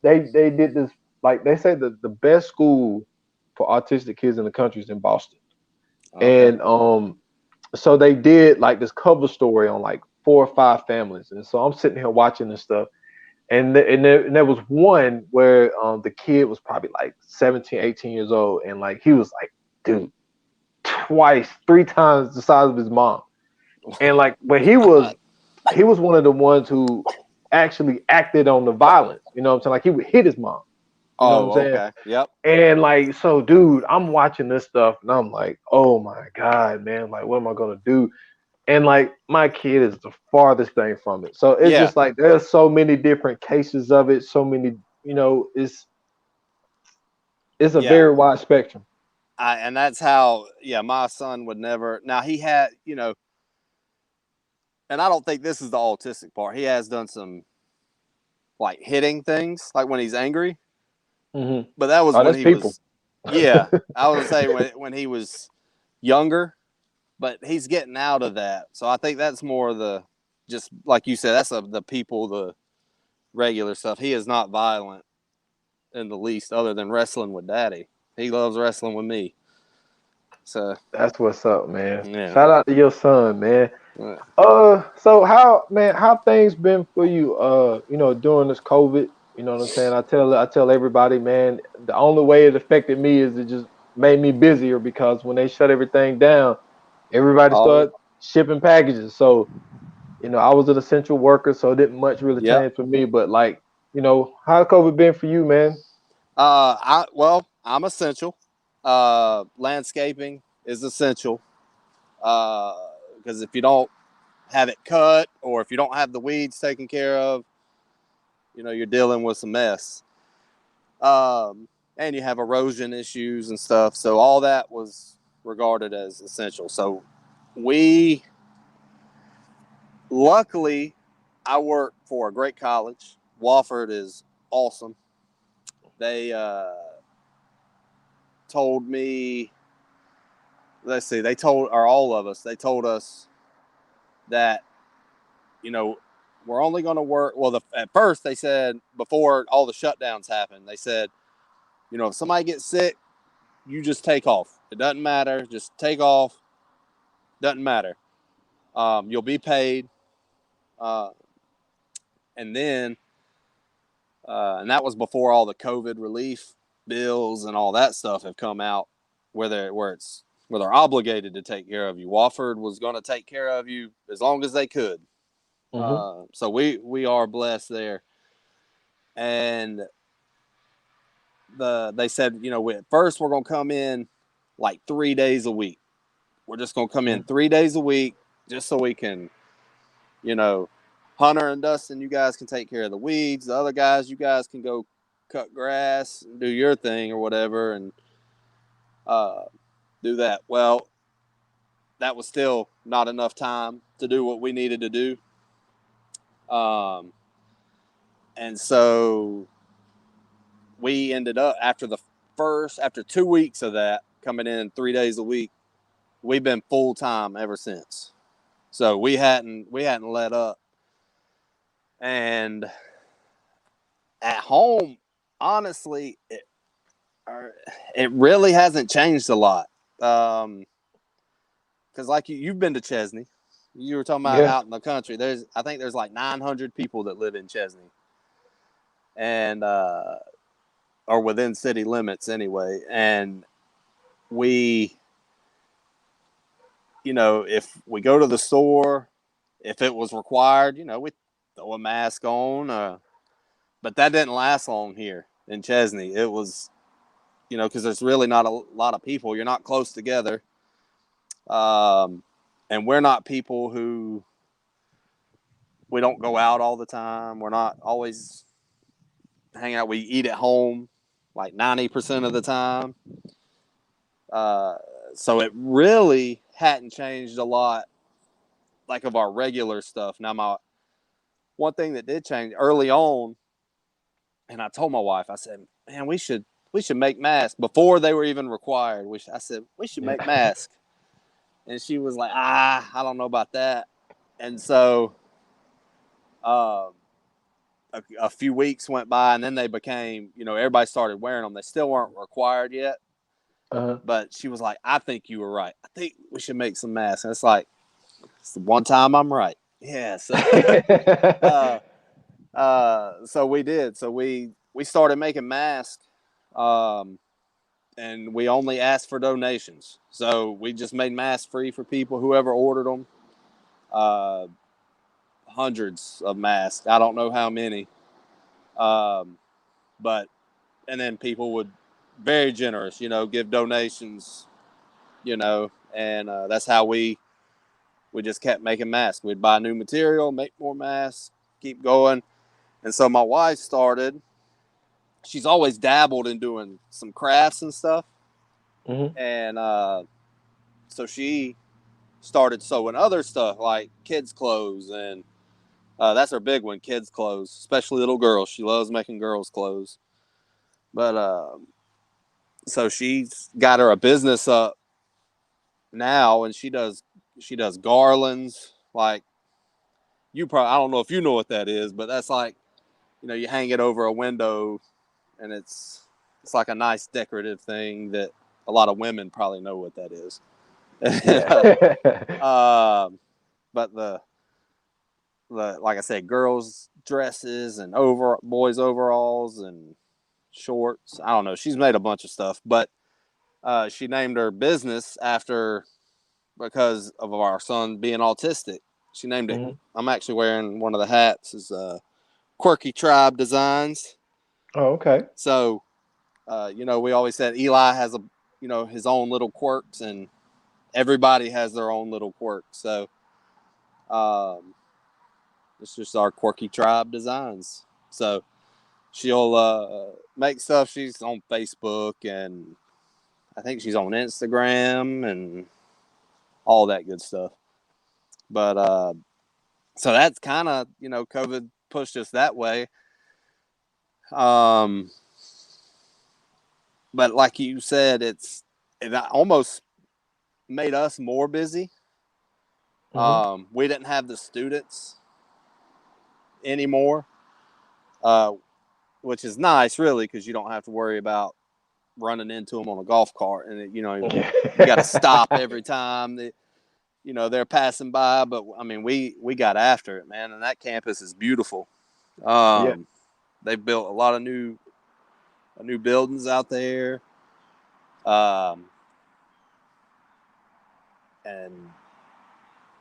they did this, like they say the best school for autistic kids in the country is in Boston. Okay. And so they did like this cover story on like 4 or 5 families, and so I'm sitting here watching this stuff, and there was one where the kid was probably like 17, 18 years old, and like he was like, dude, twice, 3 times the size of his mom, and like, but he was one of the ones who actually acted on the violence. You know what I'm saying? Like he would hit his mom. You know what I'm Oh, saying? okay. Yep. And like, so dude, I'm watching this stuff and I'm like, oh my God, man, like what am I gonna do? And like my kid is the farthest thing from it. So it's Yeah. just like there's so many different cases of it, so many, it's a Yeah. very wide spectrum. And that's how, yeah, my son would never. Now, he had, and I don't think this is the autistic part. He has done some like hitting things, like when he's angry, Hmm. but that was Oh, when that's he people. was, yeah, I would say when he was younger. but he's getting out of that. So I think that's more the, just like you said, that's the people, the regular stuff. He is not violent in the least, other than wrestling with Daddy. He loves wrestling with me. So That's what's up, man. yeah. Shout out to your son, man. So how things been for you? During this COVID. You know what I'm saying? I tell everybody, man, the only way it affected me is it just made me busier because when they shut everything down, everybody Oh, started shipping packages. So, I was an essential worker, so it didn't much really yep. change for me. But like, how COVID been for you, man? I'm essential. Landscaping is essential. Because if you don't have it cut, or if you don't have the weeds taken care of, you're dealing with some mess. And you have erosion issues and stuff. So all that was regarded as essential. So we, luckily, I work for a great college. Wofford is awesome. They told me, let's see, all of us, they told us that, we're only going to work. Well, at first they said, before all the shutdowns happened, they said, if somebody gets sick, you just take off. It doesn't matter. Just take off. Doesn't matter. You'll be paid. Uh, and then, and that was before all the COVID relief bills and all that stuff have come out, where they're obligated to take care of you. Wofford was going to take care of you as long as they could. Hmm. So we are blessed there. And they said, at first we're going to come in like 3 days a week. We're just going to come in 3 days a week just so we can, you know, Hunter and Dustin, you guys can take care of the weeds. The other guys, you guys can go cut grass and do your thing or whatever, and uh, do that. Well, that was still not enough time to do what we needed to do. Um, and so we ended up, after 2 weeks of that, coming in 3 days a week, we've been full time ever since. So we hadn't let up. And at home, honestly, it really hasn't changed a lot. Because like you've been to Chesney, you were talking about Yeah. out in the country. I think there's like 900 people that live in Chesney, and or within city limits anyway. And we, if we go to the store, if it was required, we throw a mask on. But that didn't last long here in Chesney. It was, because there's really not a lot of people. You're not close together. And we're not people who, we don't go out all the time. We're not always hang out. We eat at home like 90% of the time. Uh, so it really hadn't changed a lot, like of our regular stuff. Now, one thing that did change early on, and I told my wife, I said, man, we should make masks before they were even required. I said, we should make Yeah. masks. And she was like, I don't know about that. And so um, a few weeks went by, and then they became, everybody started wearing them. They still weren't required yet. Uh-huh. But she was like, I think you were right. I think we should make some masks. And it's like, it's the one time I'm right. Yeah. So, so we did. So we started making masks, and we only asked for donations. So we just made masks free for people, whoever ordered them. Uh, Hundreds of masks. I don't know how many. But and then people would, very generous, give donations, and that's how we just kept making masks. We'd buy new material, make more masks, keep going. And so my wife started. She's always dabbled in doing some crafts and stuff, Hmm. and so she started sewing other stuff like kids' clothes, and that's her big one, kids' clothes, especially little girls. She loves making girls' clothes. But so she's got her a business up now, and she does she does garlands. Like you probably, I don't know if you know what that is, but that's like, you hang it over a window, and it's like a nice decorative thing that a lot of women probably know what that is. Yeah. But the like I said, girls dresses and boys overalls and shorts. I don't know. She's made a bunch of stuff, but she named her business after, because of our son being autistic. She named it. Mhm. I'm actually wearing one of the hats. Is Quirky Tribe Designs. Oh, okay. So, we always said Eli has his own little quirks, and everybody has their own little quirks. So, it's just our Quirky Tribe Designs. So she'll make stuff. She's on Facebook, and I think she's on Instagram and all that good stuff. But so that's kind of, COVID pushed us that way. But like you said, it almost made us more busy. Mhm. We didn't have the students anymore, which is nice, really, because you don't have to worry about running into them on a golf cart, and you got to stop every time that they're passing by. But I mean, we got after it, man, and that campus is beautiful. Yeah. They've built a lot of new buildings out there, um, and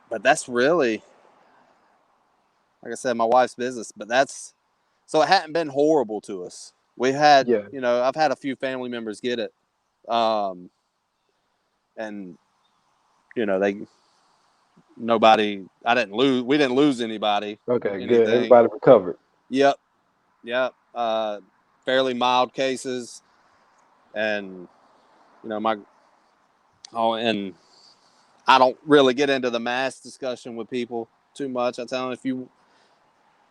but that's really, like I said, my wife's business. But so it hadn't been horrible to us. We had, Yeah. I've had a few family members get it, um, and they nobody. I didn't lose. We didn't lose anybody. Okay, good. Anything. Everybody recovered. Yep. Yep. Fairly mild cases, and my and I don't really get into the mask discussion with people too much. I tell them, if you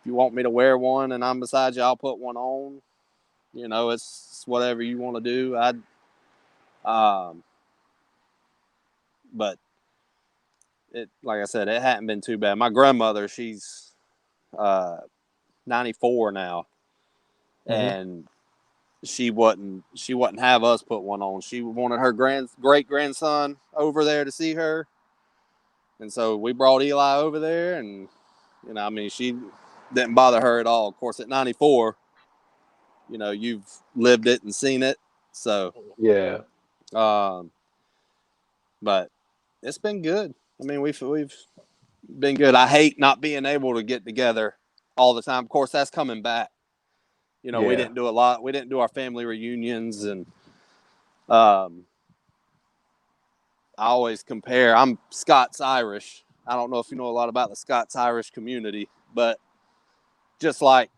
want me to wear one and I'm beside you, I'll put one on. It's whatever you want to do. But like I said, it hadn't been too bad. My grandmother, she's uh, 94 now, Mhm. and she wouldn't have us put one on. She wanted her great grandson over there to see her, and so we brought Eli over there, and I mean, she didn't bother her at all. Of course, at 94, you've lived it and seen it, so Yeah. um, but it's been good. I mean, we've been good. I hate not being able to get together all the time. Of course, that's coming back. We Yeah. didn't do a lot. We didn't do our family reunions, and um, I always compare. I'm Scots Irish. I don't know if you know a lot about the Scots Irish community, but just like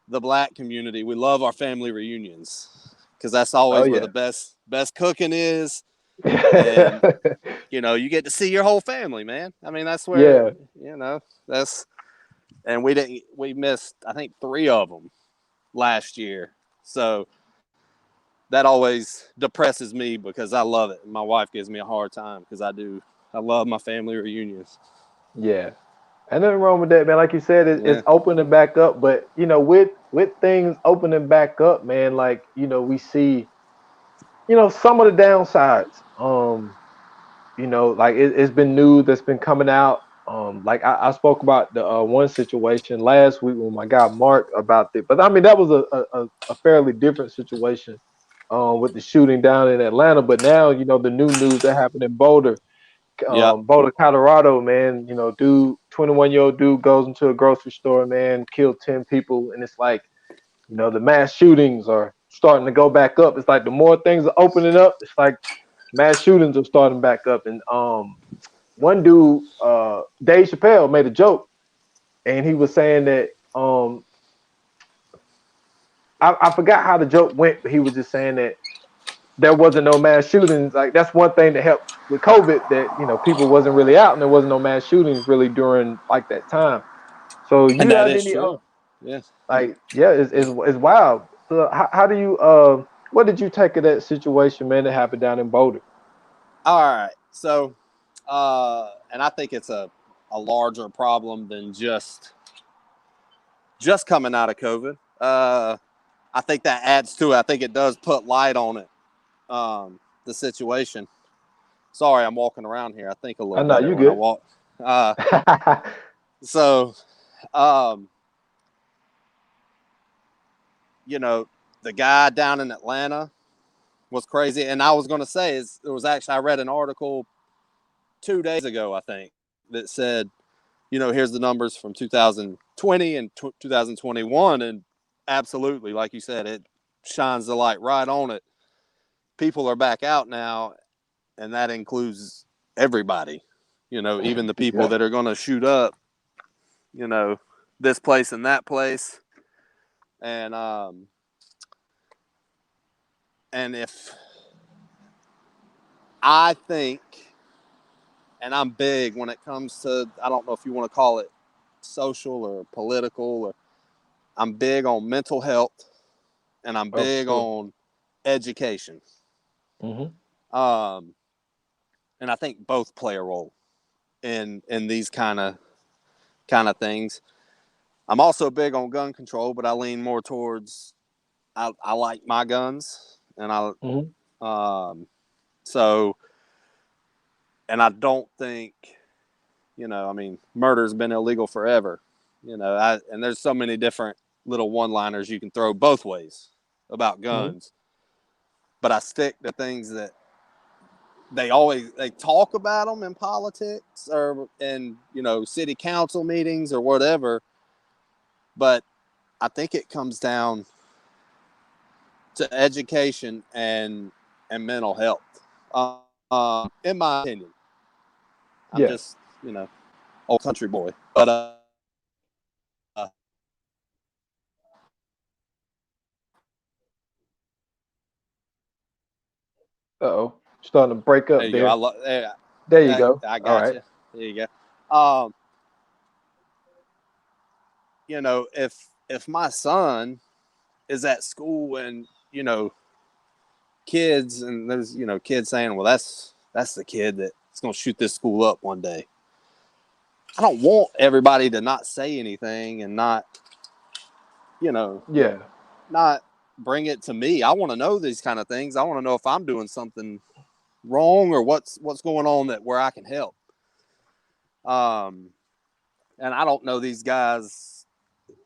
the black community, we love our family reunions because that's Oh always where yeah. the best cooking is, and you get to see your whole family, man. I mean, that's where Yeah. that's and we missed, I think, 3 of them last year, so that always depresses me because I love it. My wife gives me a hard time because I love my family reunions. Yeah. And nothing wrong with that, man. Like you said, it's Yeah. opening back up. But with things opening back up, man, like we see, some of the downsides. Like it's been news that's been coming out. Like I spoke about the one situation last week with my guy Mark about it, but I mean that was a fairly different situation, with the shooting down in Atlanta. But now the new news that happened in Boulder, Yep. Colorado, man. 21-year-old dude goes into a grocery store, man, killed 10 people, and it's like the mass shootings are starting to go back up. It's like the more things are opening up, it's like mass shootings are starting back up. And one dude, Dave Chappelle, made a joke, and he was saying that I forgot how the joke went, but he was just saying that there wasn't no mass shootings. Like that's one thing that helped with COVID, that people wasn't really out and there wasn't no mass shootings really during like that time. So And you that have is any true. Yes. like yeah, it's wild. So how do you what did you take of that situation, man, that happened down in Boulder? All right. So And I think it's a larger problem than just coming out of COVID. I think that adds to it. I think it does put light on it, the situation. Sorry, I'm walking around here. I think a I little know better you when I good. walk. So, um, the guy down in Atlanta was crazy. And I was going to say, I read an article 2 days ago, I think, that said, here's the numbers from 2020 and 2021. And absolutely, like you said, it shines the light right on it. People are back out now, and that includes everybody, even the people Yeah. that are going to shoot up, this place and that place. And if I think, and I'm big when it comes to, I don't know if you want to call it social or political, or I'm big on mental health, and I'm Oh, for big sure. on education. Mm-hmm. Um, and I think both play a role in these kind of things. I'm also big on gun control, but I lean more towards I like my guns, and Mm-hmm. so, and I don't think, I mean, murder's been illegal forever, and there's so many different little one-liners you can throw both ways about Mm-hmm. guns, but I stick to things that they talk about them in politics or in, city council meetings or whatever, but I think it comes down to education and mental health. In my opinion, I'm Yeah. just, old country boy, but Uh-oh. Starting to break there up you go. there. There you go. I All got right. you. There you go. If my son is at school and, kids, and there's, kids saying, well, that's the kid that's going to shoot this school up one day. I don't want everybody to not say anything and not, you know, Yeah. not bring it to me. I want to know these kind of things. I want to know if I'm doing something wrong or what's going on where I can help. And I don't know these guys.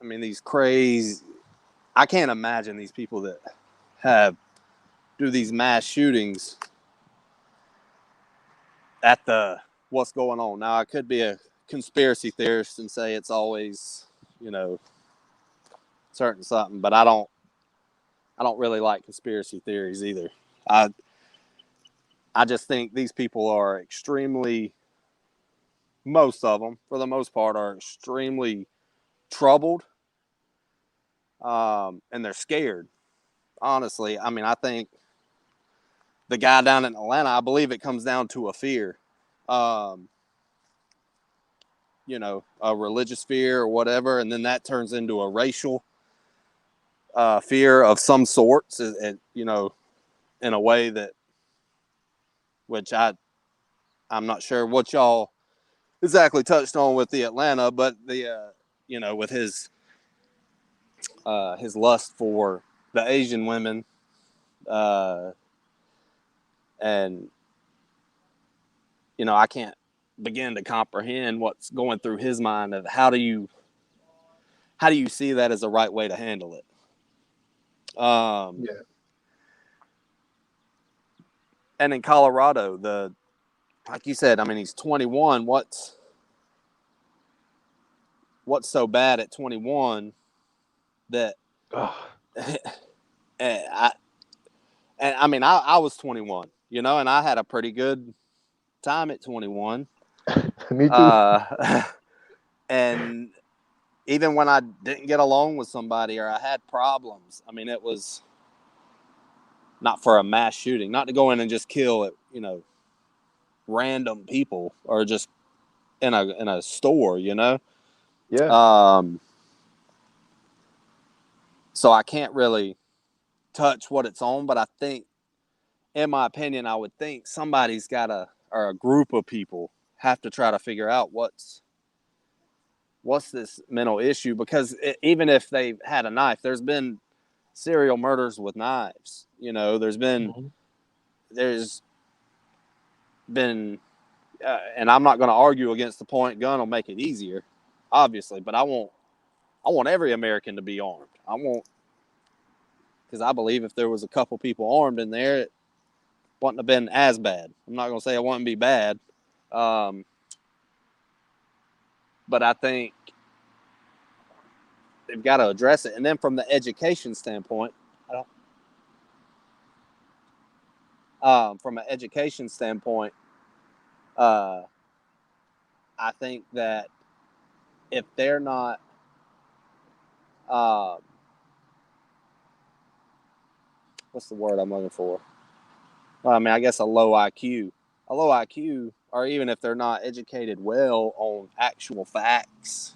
I mean, these crazy. I can't imagine these people that do these mass shootings at the what's going on now. I could be a conspiracy theorist and say it's always, certain something, but I don't really like conspiracy theories either. I I just think these people are extremely, most of them, for the most part, are extremely troubled, and they're scared. Honestly, I mean, I think the guy down in Atlanta, I believe it comes down to a fear, um, a religious fear or whatever, and then that turns into a racial fear of some sorts, in a way that, which I'm not sure what y'all exactly touched on with the Atlanta, but with his lust for the Asian women, uh, and I can't begin to comprehend what's going through his mind of how do you see that as the right way to handle it. Yeah. And in Colorado, like you said, I mean, he's 21. What's so bad at 21 that Oh, I and I mean I was 21, and I had a pretty good time at 21. me too. Uh, and even when I didn't get along with somebody or I had problems, I mean, it was not for a mass shooting, not to go in and just kill, random people or just in a store. Yeah. Um, so I can't really touch what it's on, but I think, in my opinion, I would think somebody's got or a group of people have to try to figure out what's this mental issue, because even if they've had a knife, there's been serial murders with knives. There's been Mhm. and I'm not going to argue against the point gun will make it easier, obviously, but I want every American to be armed. Because I believe if there was a couple people armed in there, it wouldn't have been as bad. I'm not going to say it wouldn't be bad, but I think they've got to address it. And then from the education standpoint, from an education standpoint, I think that if they're not, what's the word I'm looking for? Well, I mean, I guess a low IQ, or even if they're not educated well on actual facts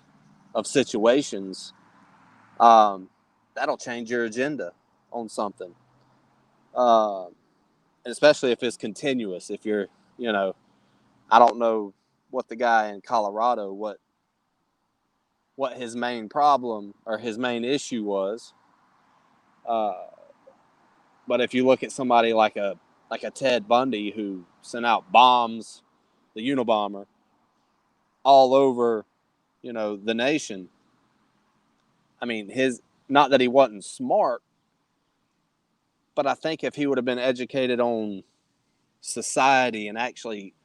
of situations, that'll change your agenda on something. Especially if it's continuous. If you're, I don't know what the guy in Colorado, what his main problem or his main issue was. But if you look at somebody like a Ted Bundy, who sent out bombs, the Unabomber, all over, the nation. I mean, not that he wasn't smart, but I think if he would have been educated on society and actually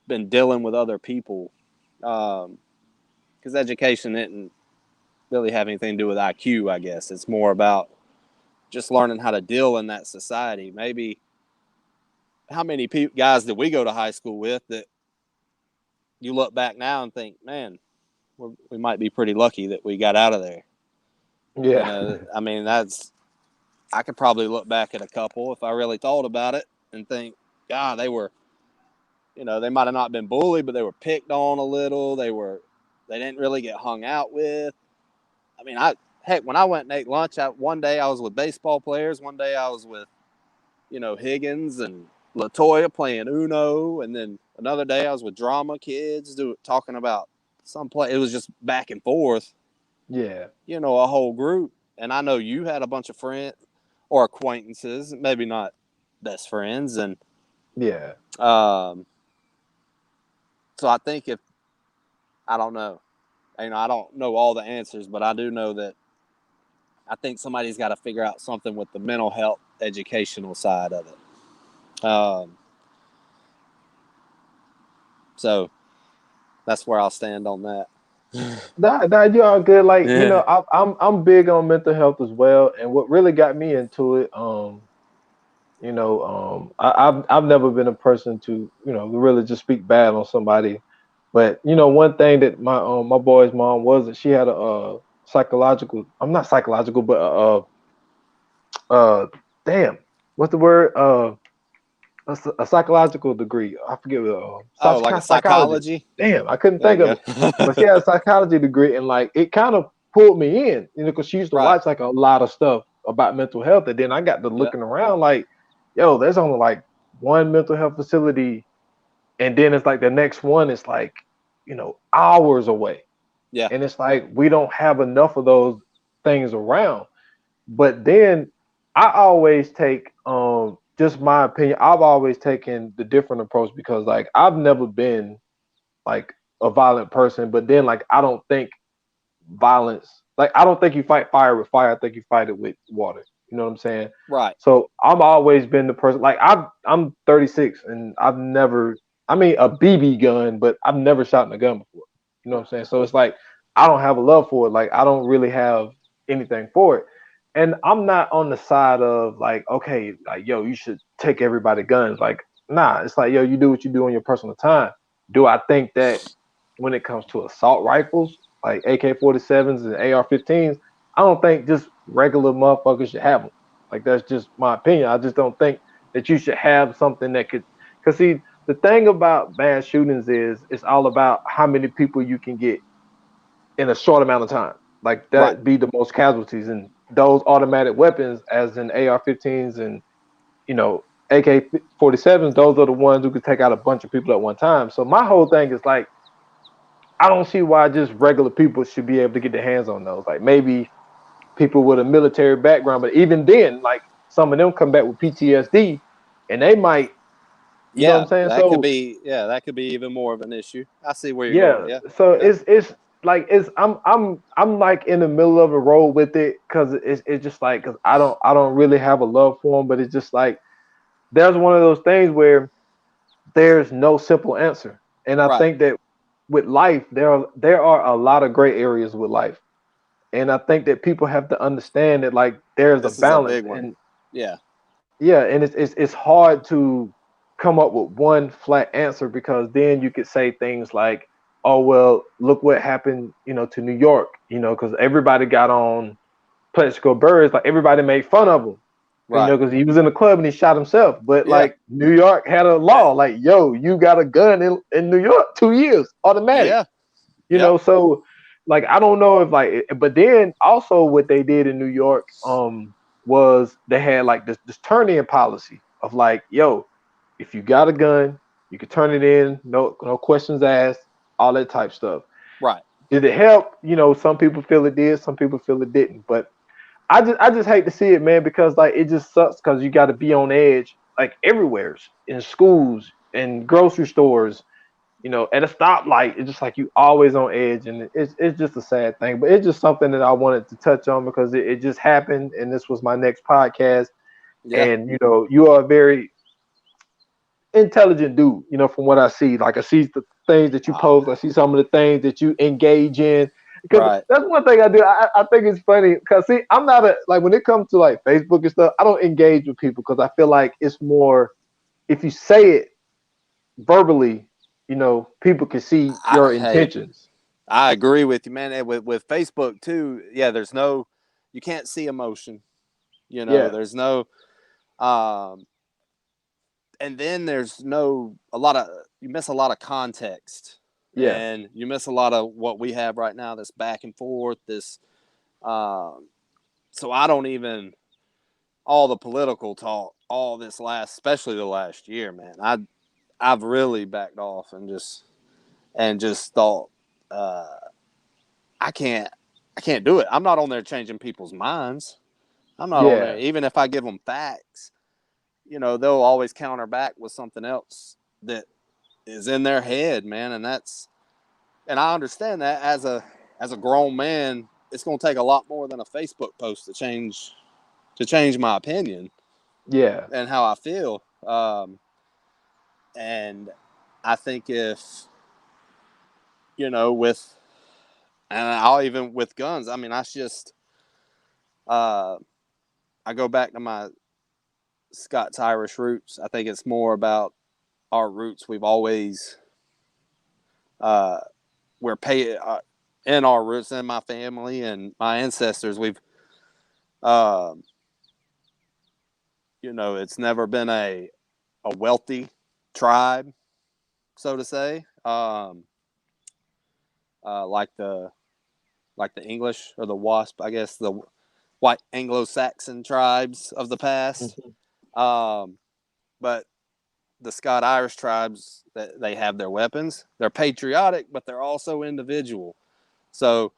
been dealing with other people, because education didn't really have anything to do with IQ, I guess. It's more about just learning how to deal in that society. Maybe how many guys did we go to high school with that you look back now and think, man, we might be pretty lucky that we got out of there. Yeah. I mean, I could probably look back at a couple if I really thought about it and think, God, they were, they might have not been bullied, but they were picked on a little. They didn't really get hung out with. I mean, when I went and ate lunch, one day I was with baseball players. One day I was with, Higgins and Latoya playing Uno. And then another day I was with drama kids talking about some play. It was just back and forth, Yeah. a whole group. And I know you had a bunch of friends or acquaintances, maybe not best friends. And Yeah. so I think I don't know, I don't know all the answers, but I do know that I think somebody's got to figure out something with the mental health educational side of it. So that's where I'll stand on that. That you all good. Like, Yeah. I'm big on mental health as well. And what really got me into it, I've never been a person to, really just speak bad on somebody. But one thing that my boy's mom was that she had a psychological. I'm not psychological, but damn, what's the word? A psychological degree. I forget what Oh, like a psychology. psychology? Damn, I couldn't There think you of it. go. But she had a psychology degree, and like it kind of pulled me in, because she used to Right. watch like a lot of stuff about mental health, and then I got to Yeah. looking around like, yo, there's only like one mental health facility, and then it's like the next one is like, hours away, Yeah. and it's like we don't have enough of those things around. But then I always take just my opinion. I've always taken the different approach because like I've never been like a violent person, but then like I don't think violence like I don't think you fight fire with fire. I think you fight it with water. You know what I'm saying? Right. So I've always been the person like I'm 36 and I've never I mean a BB gun, but I've never shot in a gun before. You know what I'm saying? So it's like I don't have a love for it. Like I don't really have anything for it. And I'm not on the side of like, okay, like yo, you should take everybody guns. Like, nah, it's like, yo, you do what you do on your personal time. Do I think that when it comes to assault rifles, like AK-47s and AR-15s, I don't think just regular motherfuckers should have them. Like that's just my opinion. I just don't think that you should have something that could. Cause see, the thing about mass shootings is it's all about how many people you can get in a short amount of time. Like Right. that be the most casualties, and those automatic weapons, as in AR-15s and you know AK-47s, those are the ones who could take out a bunch of people at one time. So my whole thing is like, I don't see why just regular people should be able to get their hands on those. Like maybe people with a military background, but even then, like some of them come back with PTSD, and they might, you know what I'm Yeah, saying? that could So be. Yeah, that could be even more of an issue. I see where you're going. yeah, Yeah, so yeah, it's like I'm like in the middle of a road with it because it's just like because I don't really have a love for them, but it's just like there's one of those things where there's no simple answer, and I right. think that with life there are a lot of gray areas with life, and I think that people have to understand that like there's a This is a balance, big one. and Yeah, yeah, and it's hard to come up with one flat answer because then you could say things like, "Oh well, look what happened, to New York," because everybody got on Plexico Birds, like everybody made fun of him, right. because he was in the club and he shot himself. But Yeah, like New York had a eh, law, like, "Yo, you got a gun in New York, 2 years, automatic." yeah, yep. So like I don't know if like, but then also what they did in New York, was they had like this turn in policy of like, yo, if you got a gun, you can turn it in, no questions asked, all that type stuff. Right. Did it help? Some people feel it did, some people feel it didn't. But I just hate to see it, man, because like it just sucks because you got to be on edge like everywhere, in schools, in grocery stores, at a stoplight. It's just like you always on edge, and it's just a sad thing. But it's just something that I wanted to touch on because it just happened, and this was my next podcast. Yeah. And you are a very intelligent dude. From what I see, like I see the things that you Oh, post, I see some of the things that you engage in. Because right. that's one thing I do. I think it's funny because see, I'm not a like when it comes to like Facebook and stuff. I don't engage with people because I feel like it's more if you say it verbally, people can see your Hey, intentions. I agree with you, man. And with Facebook too. Yeah, you can't see emotion. Yeah, There's no, um, and then there's no a lot of you miss a lot of context, yeah, and you miss a lot of what we have right now. This back and forth. Um, so I don't even all the political talk, all this especially the last year, man. I've really backed off and just thought, uh, I can't I can't do it. I'm not on there changing people's minds. I'm not on there yeah, even if I give them facts. They'll always counter back with something else that is in their head, man, and I understand that as a grown man, it's going to take a lot more than a Facebook post to change my opinion yeah, and how I feel. And I think if with and I'll even with guns. I mean, uh, I go back to my Scots Irish roots. I think it's more about our roots. We've always uh, we're pay in our roots in my family and my ancestors. We've uh, it's never been a wealthy tribe, so to say. Like the English or the Wasp, I guess the white Anglo-Saxon tribes of the past. mhm, Um, but the Scott Irish tribes, that they have their weapons. They're patriotic, but they're also individual. So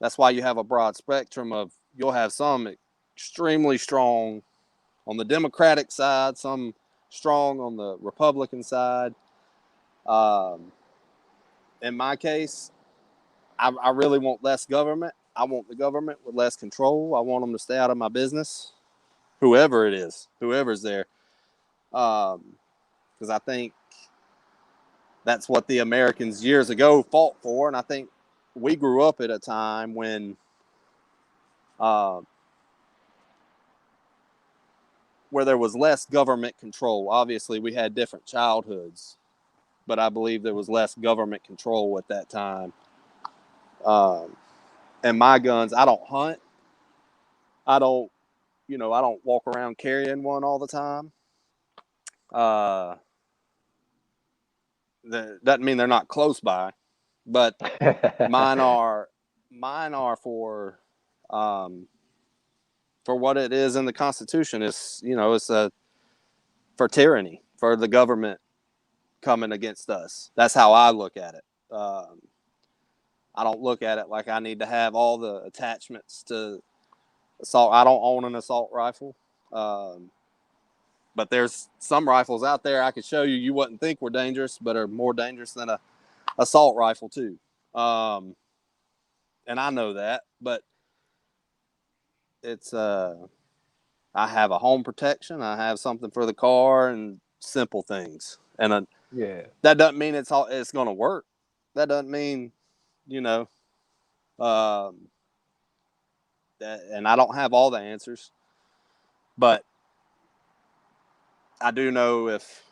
that's why you have a broad spectrum of you'll have some extremely strong on the Democratic side, some strong on the Republican side. Um, in my case, I really want less government. I want the government with less control. I want them to stay out of my business, whoever it is, whoever's there. Because I think that's what the Americans years ago fought for, and I think we grew up at a time when uh, where there was less government control. Obviously, we had different childhoods, but I believe there was less government control at that time. Um, and my guns, I don't hunt. I don't, I don't walk around carrying one all the time. Uh, that doesn't mean they're not close by, but mine are mine are um, for what it is in the Constitution. It's it's a for tyranny, for the government coming against us. That's how I look at it. I don't look at it like I need to have all the attachments to assault. I don't own an assault rifle. But there's some rifles out there I could show you wouldn't think were dangerous, but are more dangerous than a assault rifle too. And I know that, but it's I have a home protection. I have something for the car and simple things. And that doesn't mean it's going to work. That doesn't mean, that, and I don't have all the answers, but I do know if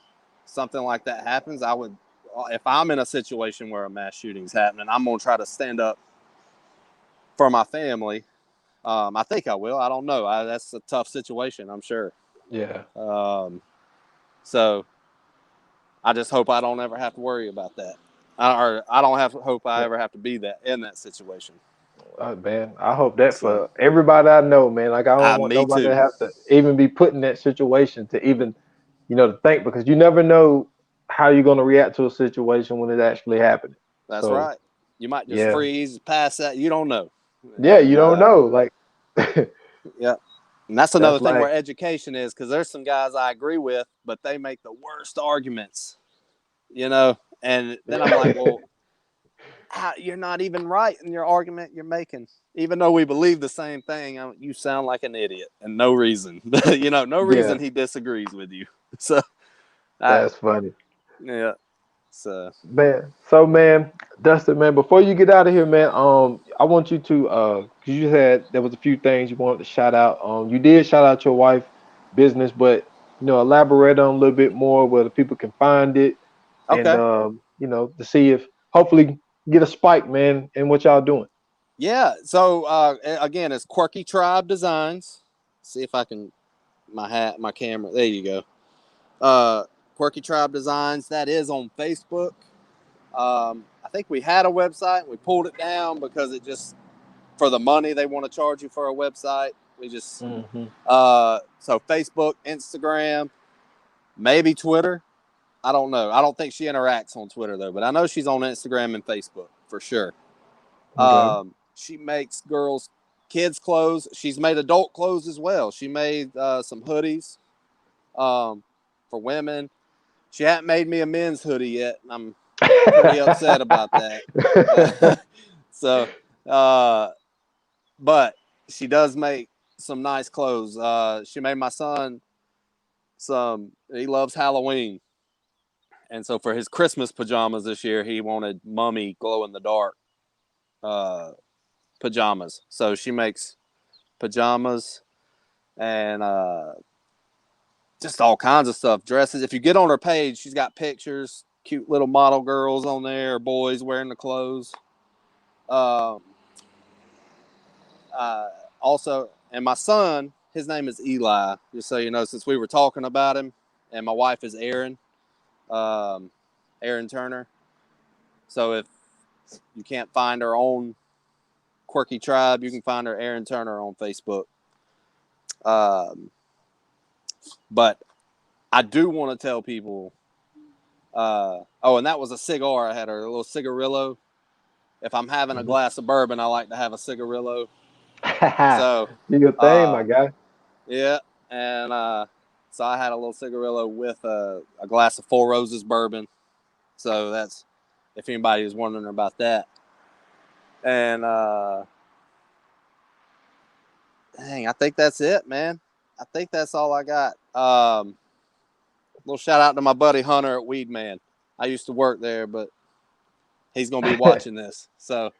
something like that happens, if I'm in a situation where a mass shooting is happening, I'm going to try to stand up for my family. I think I will. I don't know. That's a tough situation, I'm sure. Yeah. So I just hope I don't ever have to worry about that. Or I don't hope I ever have to be in that situation. Man, I hope that for everybody I know, man. Like I don't want nobody to have to even be put in that situation to even, to think, because you never know how you're going to react to a situation when it's actually happening. That's right. You might just freeze, pass out. You don't know. Yeah, you don't know. Like, yeah. And that's another thing where education is, because there's some guys I agree with, but they make the worst arguments, and then I'm like, well, you're not even right in your argument you're making. Even though we believe the same thing, you sound like an idiot, and no reason, no reason he disagrees with you. So that's funny. Yeah. So man, Dustin, man, before you get out of here, man, I want you to because you said there was a few things you wanted to shout out. You did shout out your wife business, but elaborate on a little bit more where the people can find it, and to see if hopefully get a spike, man, in what y'all doing. Yeah. So again, it's Quirky Tribe Designs. See if I can my camera. There you go. Quirky Tribe Designs. That is on Facebook. I think we had a website. We pulled it down because it just, for the money they want to charge you for a website. We just so Facebook, Instagram, maybe Twitter. I don't know. I don't think she interacts on Twitter though, but I know she's on Instagram and Facebook for sure. Okay. She makes kids clothes. She's made adult clothes as well. She made some hoodies for women. She hasn't made me a men's hoodie yet, and I'm pretty upset about that. But she does make some nice clothes. She made my son he loves Halloween. And so for his Christmas pajamas this year, he wanted mummy glow in the dark pajamas. So she makes pajamas and just all kinds of stuff, dresses. If you get on her page, she's got pictures, cute little model girls on there, or boys wearing the clothes. Also, and my son, his name is Eli, just so you know, since we were talking about him, and my wife is Erin Turner. So if you can't find her on Quirky Tribe, you can find her Erin Turner on Facebook. But I do want to tell people, and that was a cigar I had, a little cigarillo. If I'm having a glass of bourbon, I like to have a cigarillo. So do your thing, my guy. Yeah, and so I had a little cigarillo with a glass of Four Roses bourbon. So that's, if anybody is wondering about that. And dang, I think that's it, man. I think that's all I got. Little shout out to my buddy Hunter at Weed Man. I used to work there, but he's gonna be watching this, so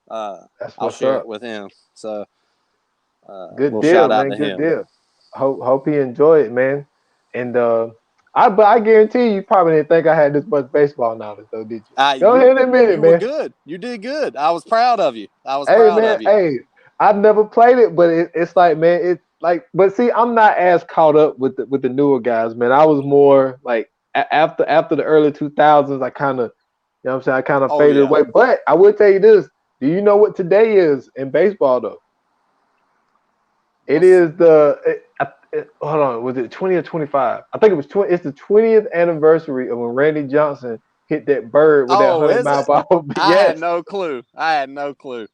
I'll share it with him. So good deal, man. Good deal. Hope he enjoyed it, man. And I guarantee you probably didn't think I had this much baseball knowledge, though, did you? Go ahead and admit it, man. You were good. You did good. I was proud of you. Hey, I've never played it, but it's like, man, it's like, but see, I'm not as caught up with the newer guys, man. I was more like after the early 2000s, I kind of, you know what I'm saying, I kind of faded away. But I will tell you this: do you know what today is in baseball, though? It is hold on, was it 20 or 25? I think it was 20. It's the 20th anniversary of when Randy Johnson hit that bird with that Oh, 100 is mile it? per hour. I had Yes, no clue. I had no clue.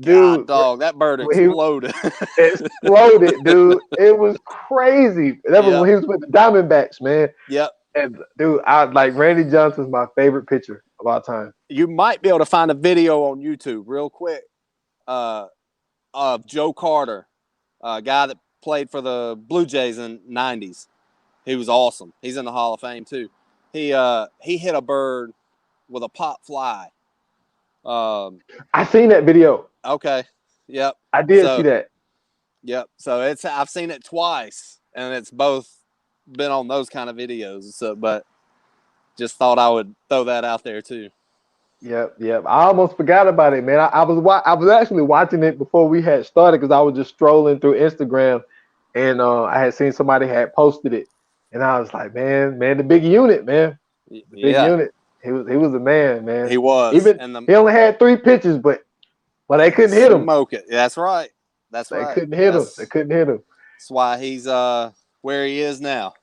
God, dude, dog, that bird when he exploded. exploded, dude. It was crazy. That was Yep. when he was with the Diamondbacks, man. Yep. And dude, I like Randy Johnson's my favorite pitcher of all time. You might be able to find a video on YouTube real quick of Joe Carter, a guy that played for the Blue Jays in the 90s. He was awesome. He's in the Hall of Fame too. He hit a bird with a pop fly. I seen that video. Okay. Yep. I did see So that. yep. So I've seen it twice, and it's both been on those kind of videos. So, but just thought I would throw that out there too. Yep. I almost forgot about it, man. I was actually watching it before we had started because I was just strolling through Instagram, and I had seen somebody had posted it, and I was like, man, the big unit, man, the big Yeah, unit. He was a man, man. he was, Even and he only had 3 pitches, but they couldn't hit him. smoke it. That's right. That's They right. couldn't hit him. They couldn't hit him. That's why he's where he is now.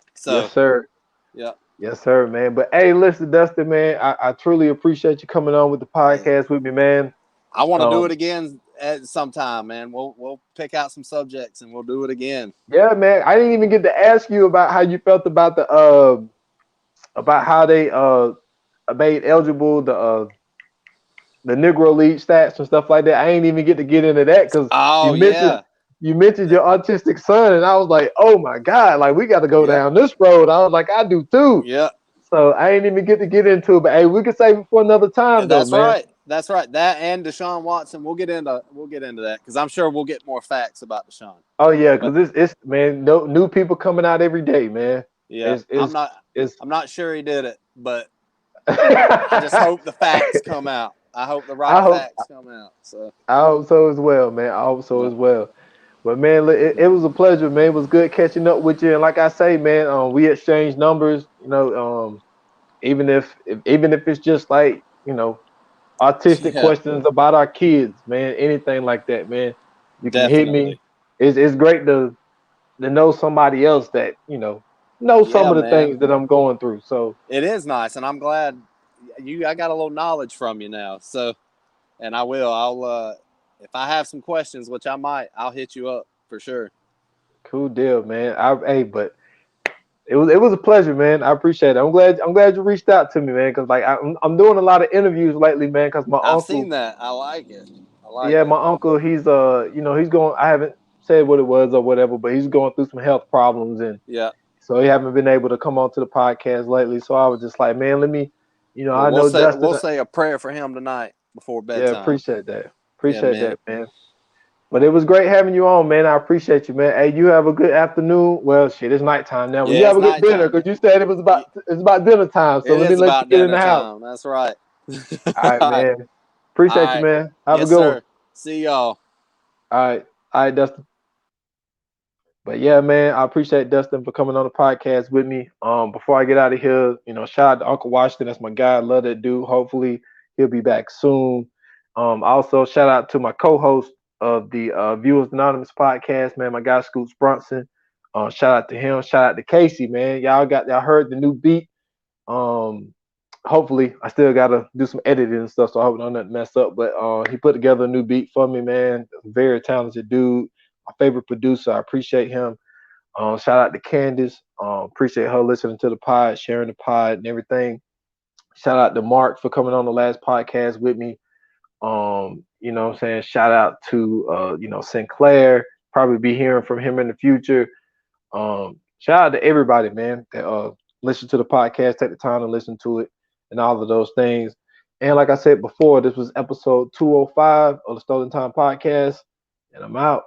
Yes, So sir. yeah, Yes, sir, man. But hey, listen, Dustin, man, I truly appreciate you coming on with the hey, podcast with me, man. I want to do it Um, again at some time, man. We'll pick out some subjects and we'll do it again. yeah, man. I didn't even get to ask you about how you felt about the about how they made eligible the Negro League stats and stuff like that. I ain't even get into that because you Oh mentioned yeah, you mentioned your autistic son, and I was like, oh my god, like we got to go yep, down this road. I was like, I do too. yep. So I ain't even get into it. But hey, we can save it for another time, though, That's man. right. That's right. That and Deshaun Watson. We'll get into that because I'm sure we'll get more facts about Deshaun. Oh yeah, But because it's man, no new people coming out every day, man. yeah, It's I'm it's not. it's. I'm not sure he did it, but I just I hope the facts come out. I hope the right hope facts come out. So I hope so as well, man. I hope so yeah, as well. But man, look, it was a pleasure, man. It was good catching up with you. And like I say, man, we exchange numbers. Even if it's just like autistic yeah, questions about our kids, man. Anything like that, man. You can hit me. definitely. It's great to know somebody else that know some Yeah, of the man. things that I'm going through. So It is nice, and I'm glad I got a little knowledge from you now. So, and I will. I'll if I have some questions, which I might, I'll hit you up for sure. cool deal, man. But it was a pleasure, man. I appreciate it. I'm glad you reached out to me, man. Because like I'm doing a lot of interviews lately, man. Because my I've seen uncle, that. I like it. I like yeah, it. my uncle, he's going. I haven't said what it was or whatever, but he's going through some health problems, and Yeah. so he haven't been able to come onto the podcast lately. So I was just like, man, let me, Well, I we'll know say Dustin. we'll say a prayer for him tonight before Yeah, bedtime. appreciate that. Yeah, Appreciate man. that, man. But it was great having you on, man. I appreciate you, man. Hey, you have a good afternoon. Well, shit, it's nighttime now. Well, you Yeah, have it's a good dinner nighttime. because you said it's about dinner time. So It let me is let you about get in the dinner house. time. That's right. All right, All right. man. All Appreciate you, right. man. Have a Yes, good one. sir. See y'all. All right. All right, Dustin. But yeah, man, I appreciate Dustin for coming on the podcast with me. Before I get out of here, shout out to Uncle Washington. That's my guy. I love that dude. Hopefully he'll be back soon. Also shout out to my co-host of the Viewers Anonymous podcast, man, my guy Scoots Brunson. Shout out to him. Shout out to Casey, man. Y'all heard the new beat. Um, Hopefully I still gotta do some editing and stuff, so I hope don't nothing mess up. But he put together a new beat for me, man. Very talented dude. My favorite producer. I appreciate him. Shout out to Candace. Appreciate her listening to the pod, sharing the pod and everything. Shout out to Mark for coming on the last podcast with me. What I'm saying? Shout out to Sinclair. Probably be hearing from him in the future. Shout out to everybody, man, that listen to the podcast, take the time to listen to it, and all of those things. And like I said before, this was episode 205 of the Stolen Time Podcast, and I'm out.